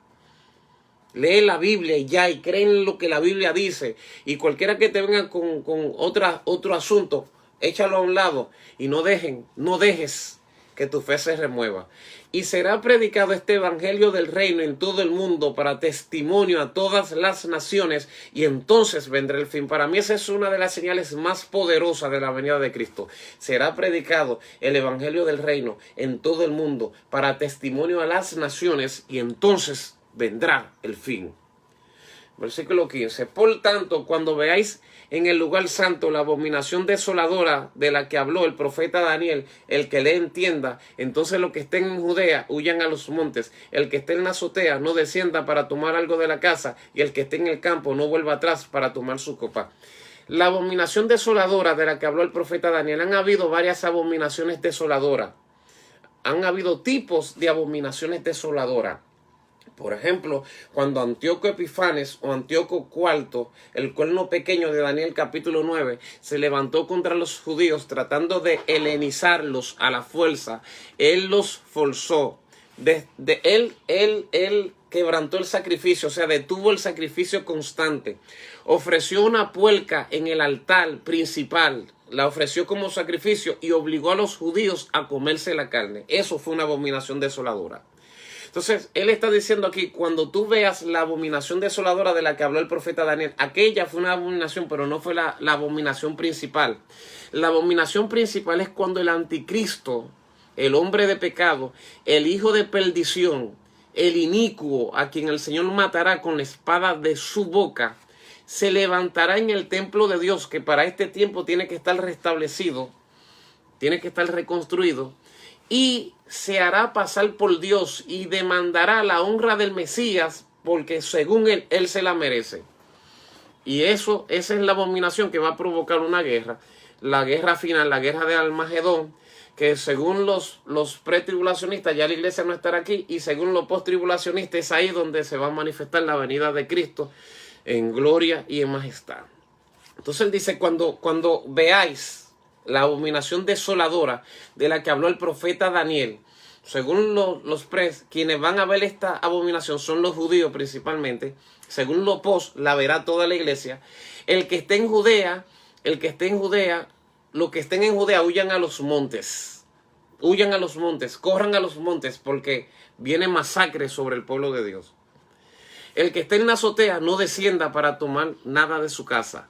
Lee la Biblia y ya, y cree en lo que la Biblia dice. Y cualquiera que te venga con otro asunto, échalo a un lado y no dejes que tu fe se remueva. Y será predicado este evangelio del reino en todo el mundo para testimonio a todas las naciones, y entonces vendrá el fin. Para mí esa es una de las señales más poderosas de la venida de Cristo. Será predicado el evangelio del reino en todo el mundo para testimonio a las naciones, y entonces vendrá el fin. Versículo 15. Por tanto, cuando veáis en el lugar santo la abominación desoladora de la que habló el profeta Daniel, el que le entienda, entonces los que estén en Judea huyan a los montes, el que esté en la azotea no descienda para tomar algo de la casa, y el que esté en el campo no vuelva atrás para tomar su copa. La abominación desoladora de la que habló el profeta Daniel, han habido varias abominaciones desoladoras. Han habido tipos de abominaciones desoladoras. Por ejemplo, cuando Antíoco Epifanes o Antíoco IV, el cuerno pequeño de Daniel capítulo 9, se levantó contra los judíos tratando de helenizarlos a la fuerza, él los forzó. Él quebrantó el sacrificio, o sea, detuvo el sacrificio constante. Ofreció una puerca en el altar principal, la ofreció como sacrificio y obligó a los judíos a comerse la carne. Eso fue una abominación desoladora. Entonces, él está diciendo aquí, cuando tú veas la abominación desoladora de la que habló el profeta Daniel, aquella fue una abominación, pero no fue la abominación principal. La abominación principal es cuando el anticristo, el hombre de pecado, el hijo de perdición, el inicuo, a quien el Señor matará con la espada de su boca, se levantará en el templo de Dios, que para este tiempo tiene que estar restablecido, tiene que estar reconstruido, y se hará pasar por Dios y demandará la honra del Mesías, porque según él se la merece. Y esa es la abominación que va a provocar una guerra, la guerra final, la guerra de Armagedón, que según los pretribulacionistas ya la iglesia no estará aquí, y según los posttribulacionistas es ahí donde se va a manifestar la venida de Cristo en gloria y en majestad. Entonces él dice, cuando veáis la abominación desoladora de la que habló el profeta Daniel, según los pres, quienes van a ver esta abominación son los judíos principalmente. Según los pos, la verá toda la iglesia. El que esté en Judea, los que estén en Judea huyan a los montes. Huyan a los montes, corran a los montes, porque viene masacre sobre el pueblo de Dios. El que esté en la azotea no descienda para tomar nada de su casa.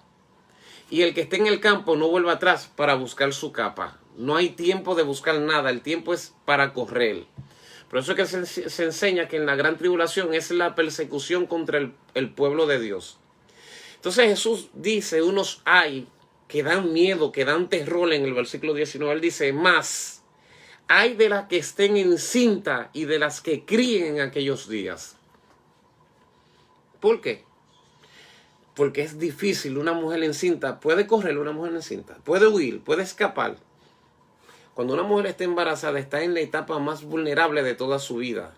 Y el que esté en el campo no vuelva atrás para buscar su capa. No hay tiempo de buscar nada, el tiempo es para correr. Por eso es que se enseña que en la gran tribulación es la persecución contra el pueblo de Dios. Entonces Jesús dice, unos hay que dan miedo, que dan terror en el versículo 19. Él dice, más hay de las que estén encinta y de las que críen en aquellos días. ¿Por qué? Porque es difícil. Una mujer encinta, puede correr una mujer encinta, puede huir, puede escapar. Cuando una mujer está embarazada, está en la etapa más vulnerable de toda su vida.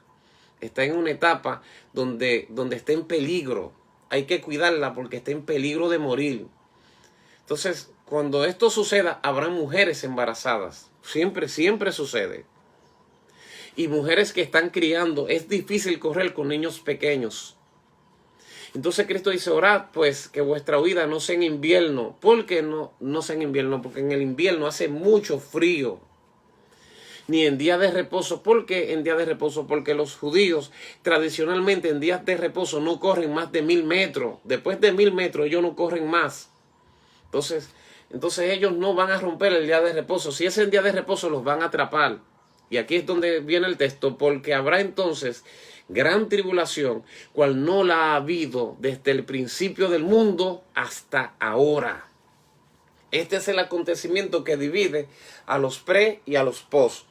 Está en una etapa donde está en peligro. Hay que cuidarla porque está en peligro de morir. Entonces, cuando esto suceda, habrá mujeres embarazadas. Siempre sucede. Y mujeres que están criando. Es difícil correr con niños pequeños. Entonces Cristo dice, orad pues que vuestra huida no sea en invierno. ¿Por qué no sea en invierno? Porque en el invierno hace mucho frío. Ni en día de reposo. ¿Por qué en día de reposo? Porque los judíos tradicionalmente en días de reposo no corren más de 1000 metros. Después de 1000 metros ellos no corren más. Entonces ellos no van a romper el día de reposo. Si es el día de reposo los van a atrapar. Y aquí es donde viene el texto. Porque habrá entonces gran tribulación, cual no la ha habido desde el principio del mundo hasta ahora. Este es el acontecimiento que divide a los pre y a los post.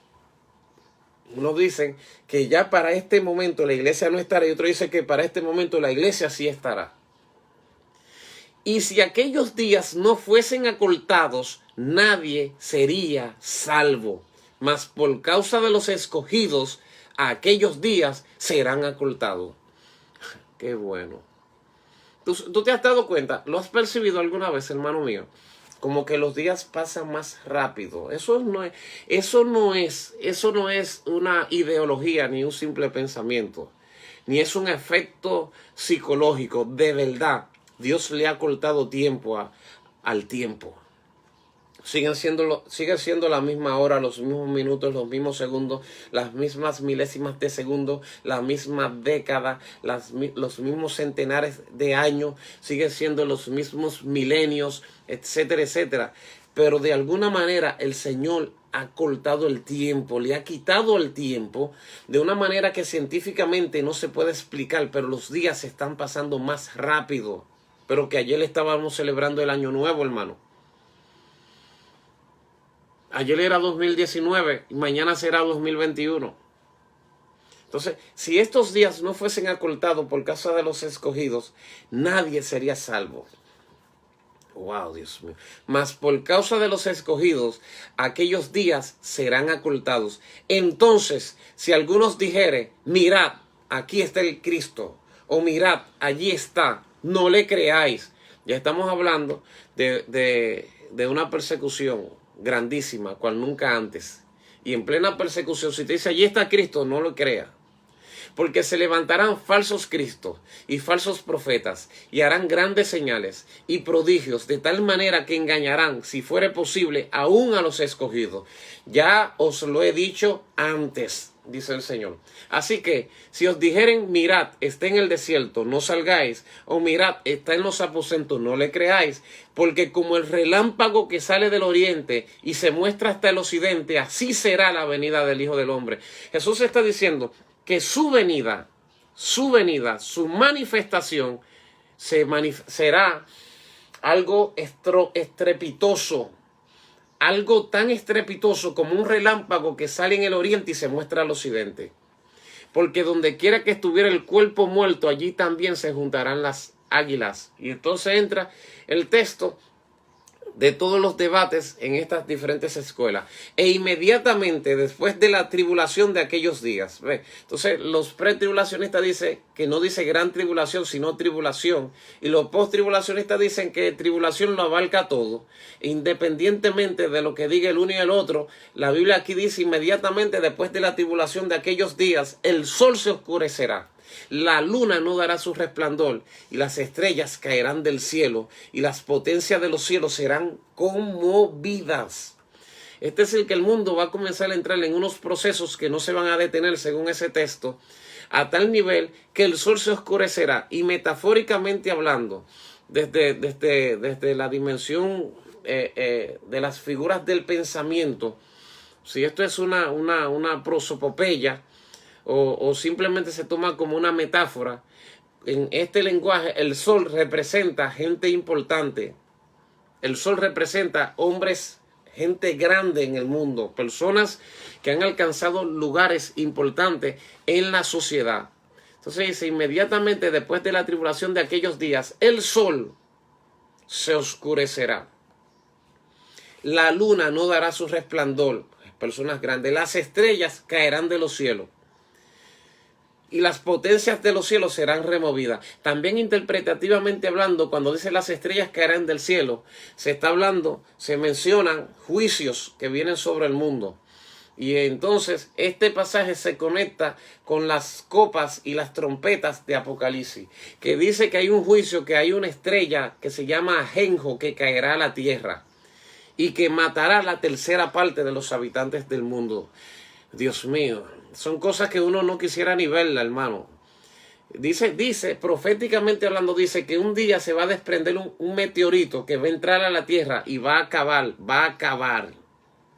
Unos dicen que ya para este momento la iglesia no estará y otros dicen que para este momento la iglesia sí estará. Y si aquellos días no fuesen acortados, nadie sería salvo. Mas por causa de los escogidos, aquellos días serán acortados. Qué bueno. ¿Tú te has dado cuenta? ¿Lo has percibido alguna vez, hermano mío? Como que los días pasan más rápido. Eso no es una ideología ni un simple pensamiento. Ni es un efecto psicológico. De verdad, Dios le ha cortado tiempo al tiempo. Sigue siendo la misma hora, los mismos minutos, los mismos segundos, las mismas milésimas de segundo, la misma década, los mismos centenares de años, siguen siendo los mismos milenios, etcétera, etcétera. Pero de alguna manera el Señor ha cortado el tiempo, le ha quitado el tiempo de una manera que científicamente no se puede explicar, pero los días se están pasando más rápido. Pero que ayer estábamos celebrando el Año Nuevo, hermano. Ayer era 2019 y mañana será 2021. Entonces, si estos días no fuesen acortados por causa de los escogidos, nadie sería salvo. Wow, Dios mío. Mas por causa de los escogidos, aquellos días serán acortados. Entonces, si algunos dijere, mirad, aquí está el Cristo, o mirad, allí está, no le creáis. Ya estamos hablando de una persecución grandísima, cual nunca antes. Y en plena persecución, si te dice, allí está Cristo, no lo crea. Porque se levantarán falsos cristos y falsos profetas y harán grandes señales y prodigios de tal manera que engañarán, si fuere posible, aún a los escogidos. Ya os lo he dicho antes, dice el Señor. Así que, si os dijeren, mirad, está en el desierto, no salgáis, o mirad, está en los aposentos, no le creáis, porque como el relámpago que sale del oriente y se muestra hasta el occidente, así será la venida del Hijo del Hombre. Jesús está diciendo que su venida, su manifestación será algo estrepitoso. Algo tan estrepitoso como un relámpago que sale en el oriente y se muestra al occidente. Porque donde quiera que estuviera el cuerpo muerto, allí también se juntarán las águilas. Y entonces entra el texto de todos los debates en estas diferentes escuelas. E inmediatamente después de la tribulación de aquellos días. ¿Ve? Entonces los pretribulacionistas dicen que no dice gran tribulación, sino tribulación. Y los posttribulacionistas dicen que tribulación lo abarca todo. Independientemente de lo que diga el uno y el otro, la Biblia aquí dice inmediatamente después de la tribulación de aquellos días, el sol se oscurecerá. La luna no dará su resplandor y las estrellas caerán del cielo y las potencias de los cielos serán conmovidas. Este es el que el mundo va a comenzar a entrar en unos procesos que no se van a detener según ese texto, a tal nivel que el sol se oscurecerá y metafóricamente hablando, desde la dimensión de las figuras del pensamiento, si esto es una prosopopeya, o simplemente se toma como una metáfora, en este lenguaje el sol representa gente importante, el sol representa hombres, gente grande en el mundo, personas que han alcanzado lugares importantes en la sociedad. Entonces dice, inmediatamente después de la tribulación de aquellos días, el sol se oscurecerá, la luna no dará su resplandor, personas grandes, las estrellas caerán de los cielos y las potencias de los cielos serán removidas. También interpretativamente hablando, cuando dice las estrellas caerán del cielo, se está hablando, se mencionan juicios que vienen sobre el mundo. Y entonces este pasaje se conecta con las copas y las trompetas de Apocalipsis, que dice que hay un juicio, que hay una estrella que se llama Ajenjo que caerá a la tierra y que matará la tercera parte de los habitantes del mundo. Dios mío, son cosas que uno no quisiera ni verla, hermano. Dice, proféticamente hablando, dice que un día se va a desprender un meteorito que va a entrar a la tierra y va a acabar, va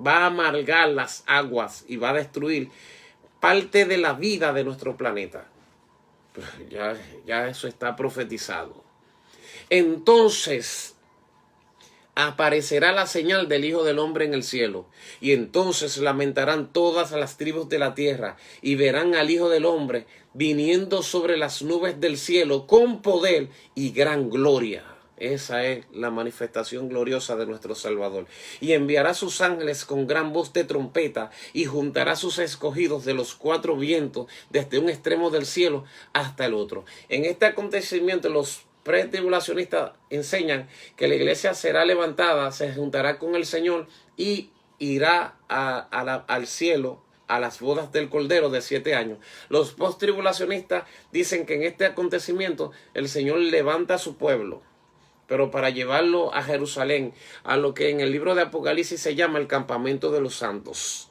a amargar las aguas y va a destruir parte de la vida de nuestro planeta. Ya eso está profetizado. Entonces aparecerá la señal del Hijo del Hombre en el cielo, y entonces lamentarán todas las tribus de la tierra, y verán al Hijo del Hombre viniendo sobre las nubes del cielo con poder y gran gloria. Esa es la manifestación gloriosa de nuestro Salvador. Y enviará sus ángeles con gran voz de trompeta, y juntará sus escogidos de los cuatro vientos, desde un extremo del cielo hasta el otro. En este acontecimiento, los pretribulacionistas enseñan que la iglesia será levantada, se juntará con el Señor y irá al cielo, a las bodas del Cordero de 7 años. Los posttribulacionistas dicen que en este acontecimiento el Señor levanta a su pueblo, pero para llevarlo a Jerusalén, a lo que en el libro de Apocalipsis se llama el campamento de los santos.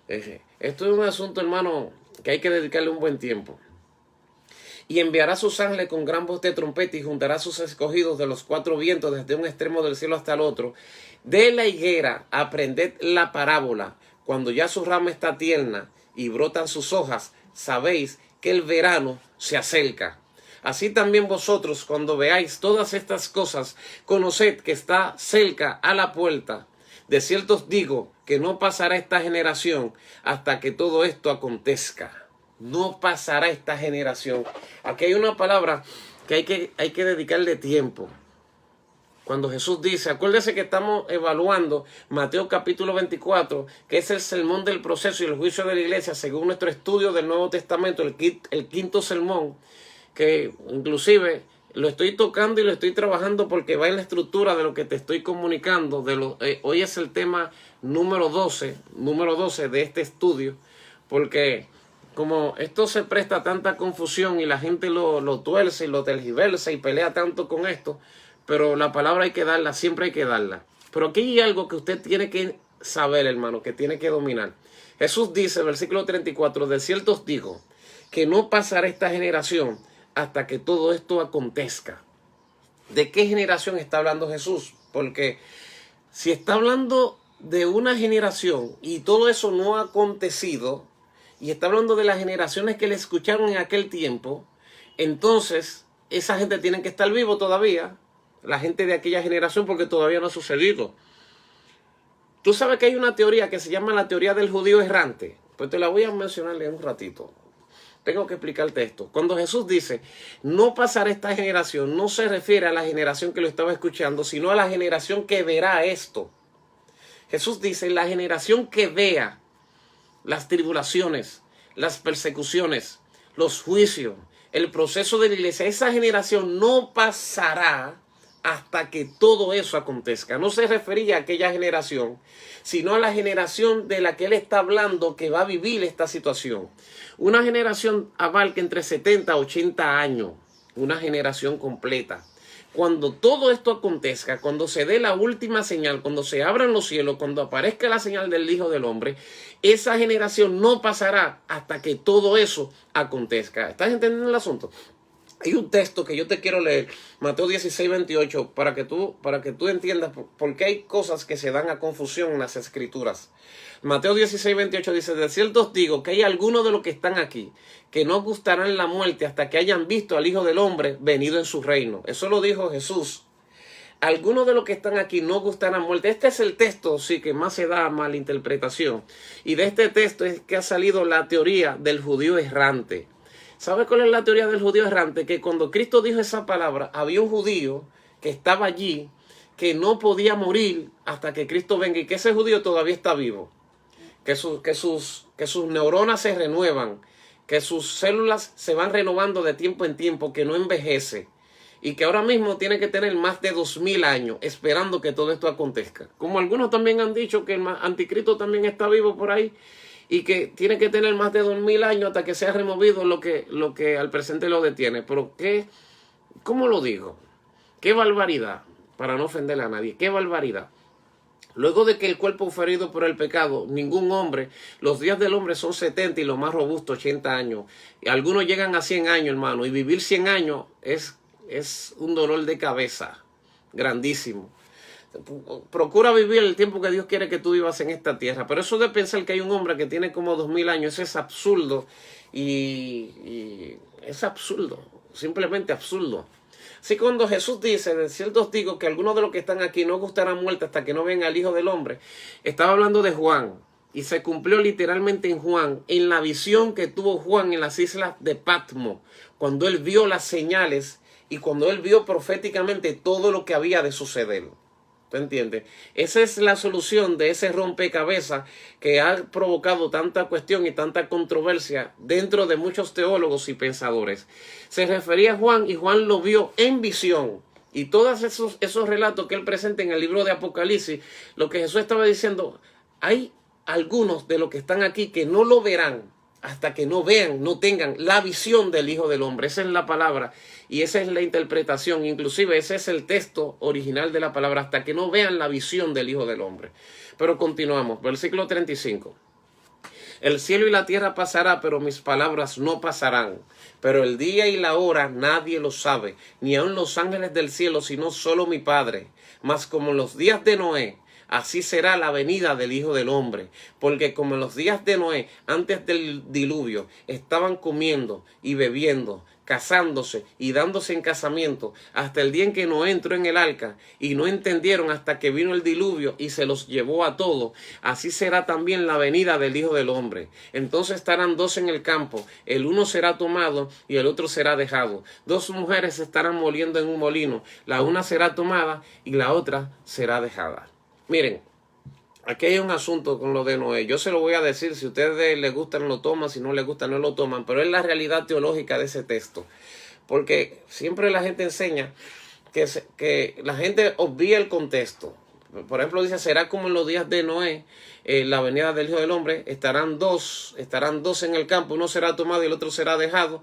Esto es un asunto, hermano, que hay que dedicarle un buen tiempo. Y enviará sus ángeles con gran voz de trompeta y juntará sus escogidos de los cuatro vientos desde un extremo del cielo hasta el otro. De la higuera aprended la parábola. Cuando ya su rama está tierna y brotan sus hojas, sabéis que el verano se acerca. Así también vosotros, cuando veáis todas estas cosas, conoced que está cerca a la puerta. De cierto os digo que no pasará esta generación hasta que todo esto acontezca. No pasará esta generación. Aquí hay una palabra que hay que dedicarle tiempo. Cuando Jesús dice, acuérdese que estamos evaluando Mateo capítulo 24, que es el sermón del proceso y el juicio de la iglesia, según nuestro estudio del Nuevo Testamento, el quinto sermón, que inclusive lo estoy tocando y lo estoy trabajando porque va en la estructura de lo que te estoy comunicando. Hoy es el tema número 12 de este estudio, porque como esto se presta a tanta confusión y la gente lo tuerce y lo tergiversa y pelea tanto con esto, pero la palabra hay que darla, siempre hay que darla. Pero aquí hay algo que usted tiene que saber, hermano, que tiene que dominar. Jesús dice, versículo 34, de cierto os digo, que no pasará esta generación hasta que todo esto acontezca. ¿De qué generación está hablando Jesús? Porque si está hablando de una generación y todo eso no ha acontecido, y está hablando de las generaciones que le escucharon en aquel tiempo, entonces esa gente tiene que estar vivo todavía, la gente de aquella generación, porque todavía no ha sucedido. Tú sabes que hay una teoría que se llama la teoría del judío errante. Pues te la voy a mencionar en un ratito. tengo que explicarte esto. Cuando Jesús dice, no pasará esta generación, no se refiere a la generación que lo estaba escuchando, sino a la generación que verá esto. Jesús dice, la generación que vea las tribulaciones, las persecuciones, los juicios, el proceso de la iglesia, esa generación no pasará hasta que todo eso acontezca. No se refería a aquella generación, sino a la generación de la que él está hablando que va a vivir esta situación. Una generación abarca entre 70 a 80 años, una generación completa. Cuando todo esto acontezca, cuando se dé la última señal, cuando se abran los cielos, cuando aparezca la señal del Hijo del Hombre, esa generación no pasará hasta que todo eso acontezca. ¿Estás entendiendo el asunto? Hay un texto que yo te quiero leer, Mateo 16, 28, para que tú entiendas por qué hay cosas que se dan a confusión en las Escrituras. Mateo 16, 28 dice, de cierto os digo que hay algunos de los que están aquí que no gustarán la muerte hasta que hayan visto al Hijo del Hombre venido en su reino. Eso lo dijo Jesús. Algunos de los que están aquí no gustarán muerte. Este es el texto, sí, que más se da a malinterpretación. Y de este texto es que ha salido la teoría del judío errante. ¿Sabe cuál es la teoría del judío errante? Que cuando Cristo dijo esa palabra, había un judío que estaba allí, que no podía morir hasta que Cristo venga y que ese judío todavía está vivo. Que sus neuronas se renuevan, que sus células se van renovando de tiempo en tiempo, que no envejece. Y que ahora mismo tiene que tener más de 2000 años esperando que todo esto acontezca. Como algunos también han dicho que el anticristo también está vivo por ahí. Y que tiene que tener más de 2000 años hasta que sea removido lo que al presente lo detiene. Pero ¿cómo lo digo? ¡Qué barbaridad! Para no ofender a nadie. ¡Qué barbaridad! Luego de que el cuerpo fue herido por el pecado, ningún hombre, los días del hombre son 70 y lo más robusto 80 años. Y algunos llegan a 100 años, hermano. Y vivir 100 años es un dolor de cabeza grandísimo. Procura vivir el tiempo que Dios quiere que tú vivas en esta tierra. Pero eso de pensar que hay un hombre que tiene como 2000 años, eso es absurdo. Y es absurdo, simplemente absurdo. Así que cuando Jesús dice, de cierto os digo que algunos de los que están aquí no gustarán muerte hasta que no vean al Hijo del Hombre, estaba hablando de Juan. Y se cumplió literalmente en Juan, en la visión que tuvo Juan en las islas de Patmos, cuando él vio las señales y cuando él vio proféticamente todo lo que había de suceder. ¿Tú entiendes? Esa es la solución de ese rompecabezas que ha provocado tanta cuestión y tanta controversia dentro de muchos teólogos y pensadores. Se refería a Juan y Juan lo vio en visión. Y todos esos relatos que él presenta en el libro de Apocalipsis, lo que Jesús estaba diciendo, hay algunos de los que están aquí que no lo verán hasta que no vean, no tengan la visión del Hijo del Hombre. Esa es la palabra y esa es la interpretación. Inclusive ese es el texto original de la palabra, hasta que no vean la visión del Hijo del Hombre. Pero continuamos, versículo 35. El cielo y la tierra pasará, pero mis palabras no pasarán. Pero el día y la hora nadie lo sabe, ni aun los ángeles del cielo, sino solo mi Padre. Mas como en los días de Noé, así será la venida del Hijo del Hombre. Porque como en los días de Noé, antes del diluvio, estaban comiendo y bebiendo, casándose y dándose en casamiento, hasta el día en que Noé entró en el arca, y no entendieron hasta que vino el diluvio y se los llevó a todos, así será también la venida del Hijo del Hombre. Entonces estarán dos en el campo, el uno será tomado y el otro será dejado. Dos mujeres estarán moliendo en un molino, la una será tomada y la otra será dejada. Miren, aquí hay un asunto con lo de Noé. Yo se lo voy a decir, si a ustedes les gustan lo toman, si no les gusta no lo toman, pero es la realidad teológica de ese texto. Porque siempre la gente enseña que la gente obvia el contexto. Por ejemplo, dice, será como en los días de Noé, la venida del Hijo del Hombre, estarán dos en el campo, uno será tomado y el otro será dejado.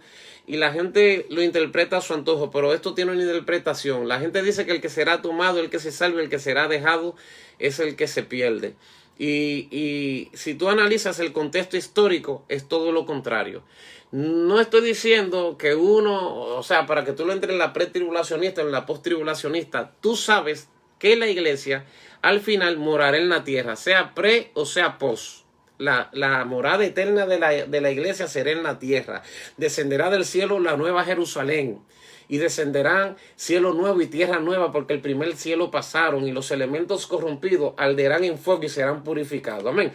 Y la gente lo interpreta a su antojo, pero esto tiene una interpretación. La gente dice que el que será tomado, el que se salve, el que será dejado, es el que se pierde. Y si tú analizas el contexto histórico, es todo lo contrario. No estoy diciendo que uno, o sea, para que tú lo entres en la pretribulacionista, en la posttribulacionista, tú sabes que la iglesia al final morará en la tierra, sea pre o sea post. La morada eterna de la iglesia será en la tierra. Descenderá del cielo la nueva Jerusalén. Y descenderán cielo nuevo y tierra nueva, porque el primer cielo pasaron y los elementos corrompidos arderán en fuego y serán purificados. Amén.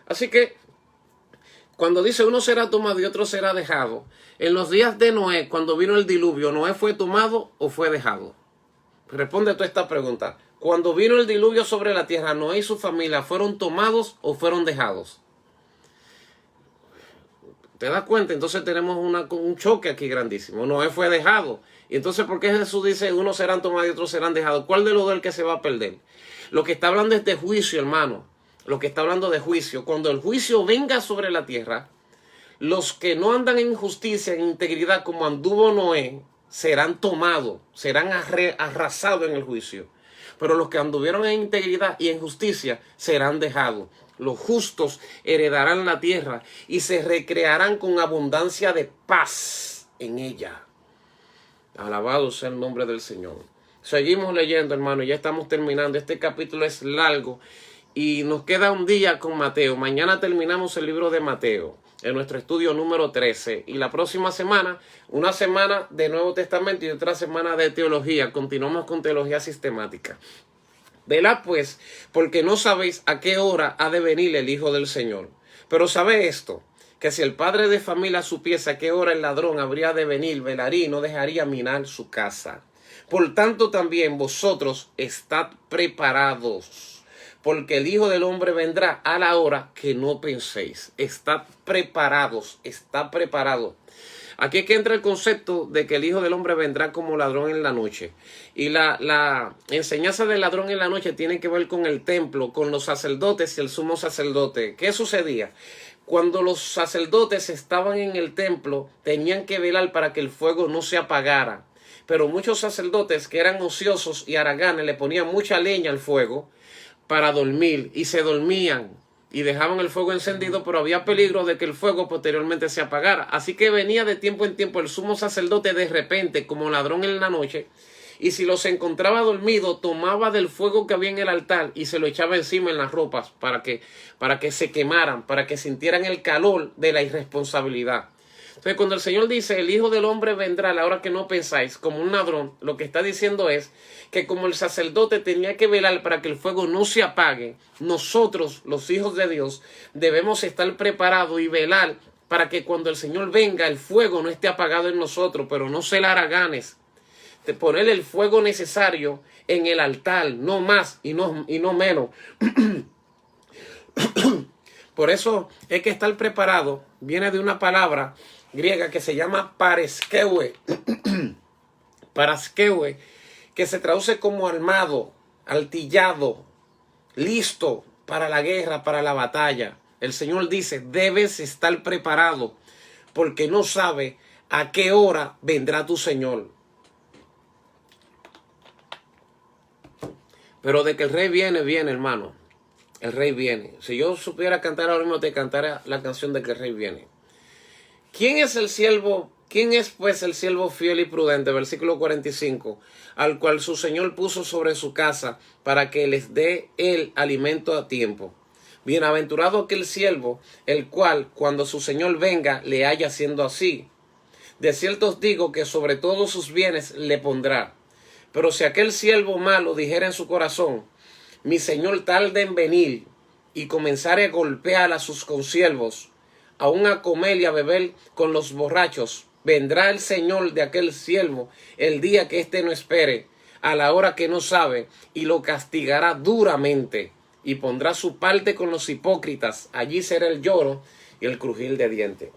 Así que Cuando dice uno será tomado y otro será dejado, en los días de Noé, cuando vino el diluvio, ¿Noé fue tomado o fue dejado? Responde tú esta pregunta. Cuando vino el diluvio sobre la tierra, ¿Noé y su familia fueron tomados o fueron dejados? ¿Te das cuenta? Entonces tenemos un choque aquí grandísimo. Noé fue dejado. Y entonces, ¿por qué Jesús dice unos serán tomados y otros serán dejados? ¿Cuál de los dos es el que se va a perder? Lo que está hablando es de juicio, hermano. Lo que está hablando de juicio. Cuando el juicio venga sobre la tierra, los que no andan en justicia, en integridad, como anduvo Noé, serán tomados, serán arrasados en el juicio. Pero los que anduvieron en integridad y en justicia serán dejados. Los justos heredarán la tierra y se recrearán con abundancia de paz en ella. Alabado sea el nombre del Señor. Seguimos leyendo, hermano, ya estamos terminando. Este capítulo es largo y nos queda un día con Mateo. Mañana terminamos el libro de Mateo en nuestro estudio número 13. Y la próxima semana, una semana de Nuevo Testamento y otra semana de teología. Continuamos con teología sistemática. Velad pues, porque no sabéis a qué hora ha de venir el Hijo del Señor. Pero sabe esto, que si el padre de familia supiese a qué hora el ladrón habría de venir, velaría y no dejaría minar su casa. Por tanto también vosotros estad preparados, porque el Hijo del Hombre vendrá a la hora que no penséis. Estad preparados, está preparado. Aquí es que entra el concepto de que el Hijo del Hombre vendrá como ladrón en la noche. Y la enseñanza del ladrón en la noche tiene que ver con el templo, con los sacerdotes y el sumo sacerdote. ¿Qué sucedía? Cuando los sacerdotes estaban en el templo, tenían que velar para que el fuego no se apagara. Pero muchos sacerdotes que eran ociosos y haraganes le ponían mucha leña al fuego para dormir y se dormían y dejaban el fuego encendido, pero había peligro de que el fuego posteriormente se apagara. Así que venía de tiempo en tiempo el sumo sacerdote de repente como ladrón en la noche, y si los encontraba dormidos, tomaba del fuego que había en el altar y se lo echaba encima en las ropas para que se quemaran, para que sintieran el calor de la irresponsabilidad. Entonces, cuando el Señor dice, el Hijo del Hombre vendrá a la hora que no pensáis, como un ladrón, lo que está diciendo es que como el sacerdote tenía que velar para que el fuego no se apague, nosotros, los hijos de Dios, debemos estar preparados y velar para que cuando el Señor venga, el fuego no esté apagado en nosotros, pero no ser haraganes, de poner el fuego necesario en el altar, no más y no menos. Por eso es que estar preparado viene de una palabra griega que se llama paraskeue. Paraskeue, que se traduce como armado, artillado, listo para la guerra, para la batalla. El Señor dice, debes estar preparado, porque no sabe a qué hora vendrá tu Señor. Pero de que el rey viene, viene, hermano. El rey viene. Si yo supiera cantar ahora mismo, te cantara la canción de que el rey viene. ¿Quién es el siervo? ¿Quién es pues el siervo fiel y prudente? Versículo 45. Al cual su Señor puso sobre su casa para que les dé el alimento a tiempo. Bienaventurado aquel siervo, el cual cuando su Señor venga le haya haciendo así. De cierto os digo que sobre todos sus bienes le pondrá. Pero si aquel siervo malo dijera en su corazón, mi Señor tarda en venir, y comenzare a golpear a sus consiervos, aún a comer y a beber con los borrachos, vendrá el Señor de aquel siervo el día que éste no espere, a la hora que no sabe, y lo castigará duramente, y pondrá su parte con los hipócritas. Allí será el lloro y el crujir de dientes.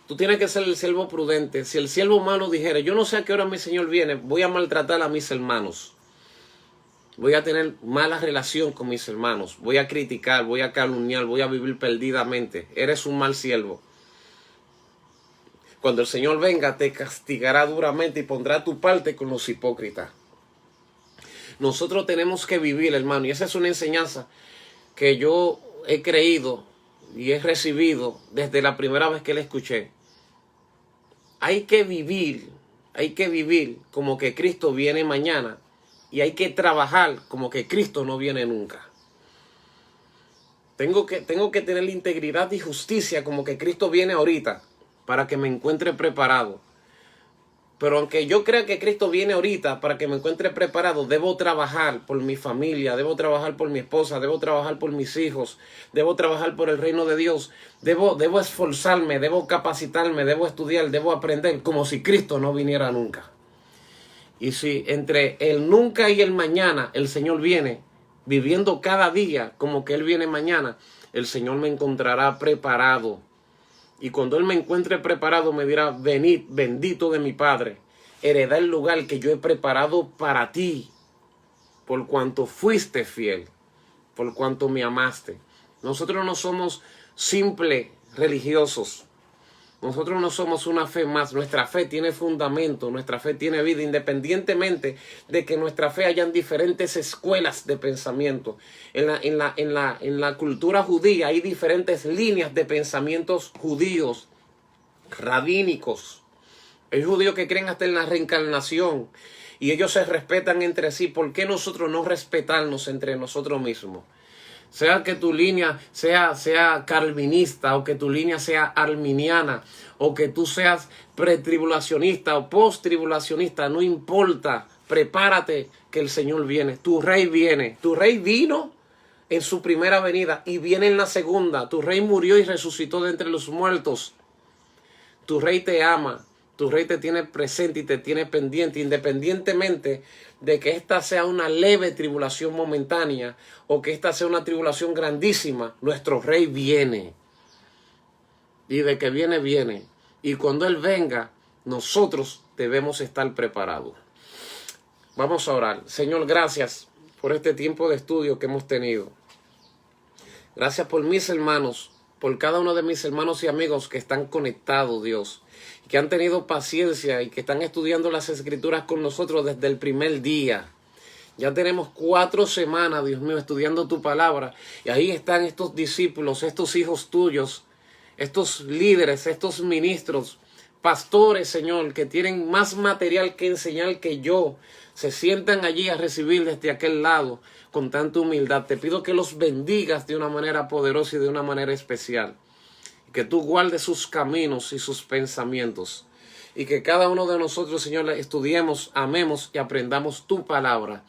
Tú tienes que ser el siervo prudente. Si el siervo malo dijera, yo no sé a qué hora mi Señor viene, voy a maltratar a mis hermanos, voy a tener mala relación con mis hermanos, voy a criticar, voy a calumniar, voy a vivir perdidamente, eres un mal siervo. Cuando el Señor venga, te castigará duramente y pondrá tu parte con los hipócritas. Nosotros tenemos que vivir, hermano, y esa es una enseñanza que yo he creído y he recibido desde la primera vez que la escuché. Hay que vivir como que Cristo viene mañana, y hay que trabajar como que Cristo no viene nunca. Tengo que tener la integridad y justicia como que Cristo viene ahorita, para que me encuentre preparado. Pero aunque yo crea que Cristo viene ahorita para que me encuentre preparado, debo trabajar por mi familia, debo trabajar por mi esposa, debo trabajar por mis hijos, debo trabajar por el reino de Dios, debo esforzarme, debo capacitarme, debo estudiar, debo aprender, como si Cristo no viniera nunca. Y si entre el nunca y el mañana el Señor viene, viviendo cada día como que Él viene mañana, el Señor me encontrará preparado. Y cuando Él me encuentre preparado, me dirá: venid, bendito de mi Padre, heredad el lugar que yo he preparado para ti, por cuanto fuiste fiel, por cuanto me amaste. Nosotros no somos simples religiosos. Nosotros no somos una fe más. Nuestra fe tiene fundamento, nuestra fe tiene vida, independientemente de que en nuestra fe hayan diferentes escuelas de pensamiento. En la cultura judía hay diferentes líneas de pensamientos judíos, rabínicos. Hay judíos que creen hasta en la reencarnación y ellos se respetan entre sí. ¿Por qué nosotros no respetarnos entre nosotros mismos? Sea que tu línea sea calvinista, o que tu línea sea arminiana, o que tú seas pretribulacionista o posttribulacionista, no importa. Prepárate que el Señor viene. Tu rey viene. Tu rey vino en su primera venida y viene en la segunda. Tu rey murió y resucitó de entre los muertos. Tu rey te ama. Tu rey te tiene presente y te tiene pendiente, independientemente de que esta sea una leve tribulación momentánea o que esta sea una tribulación grandísima. Nuestro rey viene. Y de que viene, viene. Y cuando Él venga, nosotros debemos estar preparados. Vamos a orar. Señor, gracias por este tiempo de estudio que hemos tenido. Gracias por mis hermanos, por cada uno de mis hermanos y amigos que están conectados, Dios, que han tenido paciencia y que están estudiando las Escrituras con nosotros desde el primer día. Ya tenemos 4 semanas, Dios mío, estudiando tu palabra. Y ahí están estos discípulos, estos hijos tuyos, estos líderes, estos ministros, pastores, Señor, que tienen más material que enseñar que yo. Se sientan allí a recibir desde aquel lado con tanta humildad. Te pido que los bendigas de una manera poderosa y de una manera especial. Que tú guardes sus caminos y sus pensamientos. Y que cada uno de nosotros, Señor, estudiemos, amemos y aprendamos tu palabra.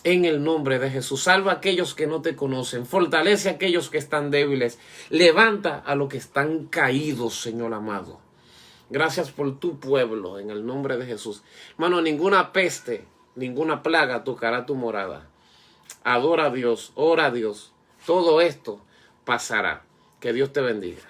En el nombre de Jesús. Salva a aquellos que no te conocen. Fortalece a aquellos que están débiles. Levanta a los que están caídos, Señor amado. Gracias por tu pueblo, en el nombre de Jesús. Hermano, ninguna peste, ninguna plaga tocará tu morada. Adora a Dios, ora a Dios. Todo esto pasará. Que Dios te bendiga.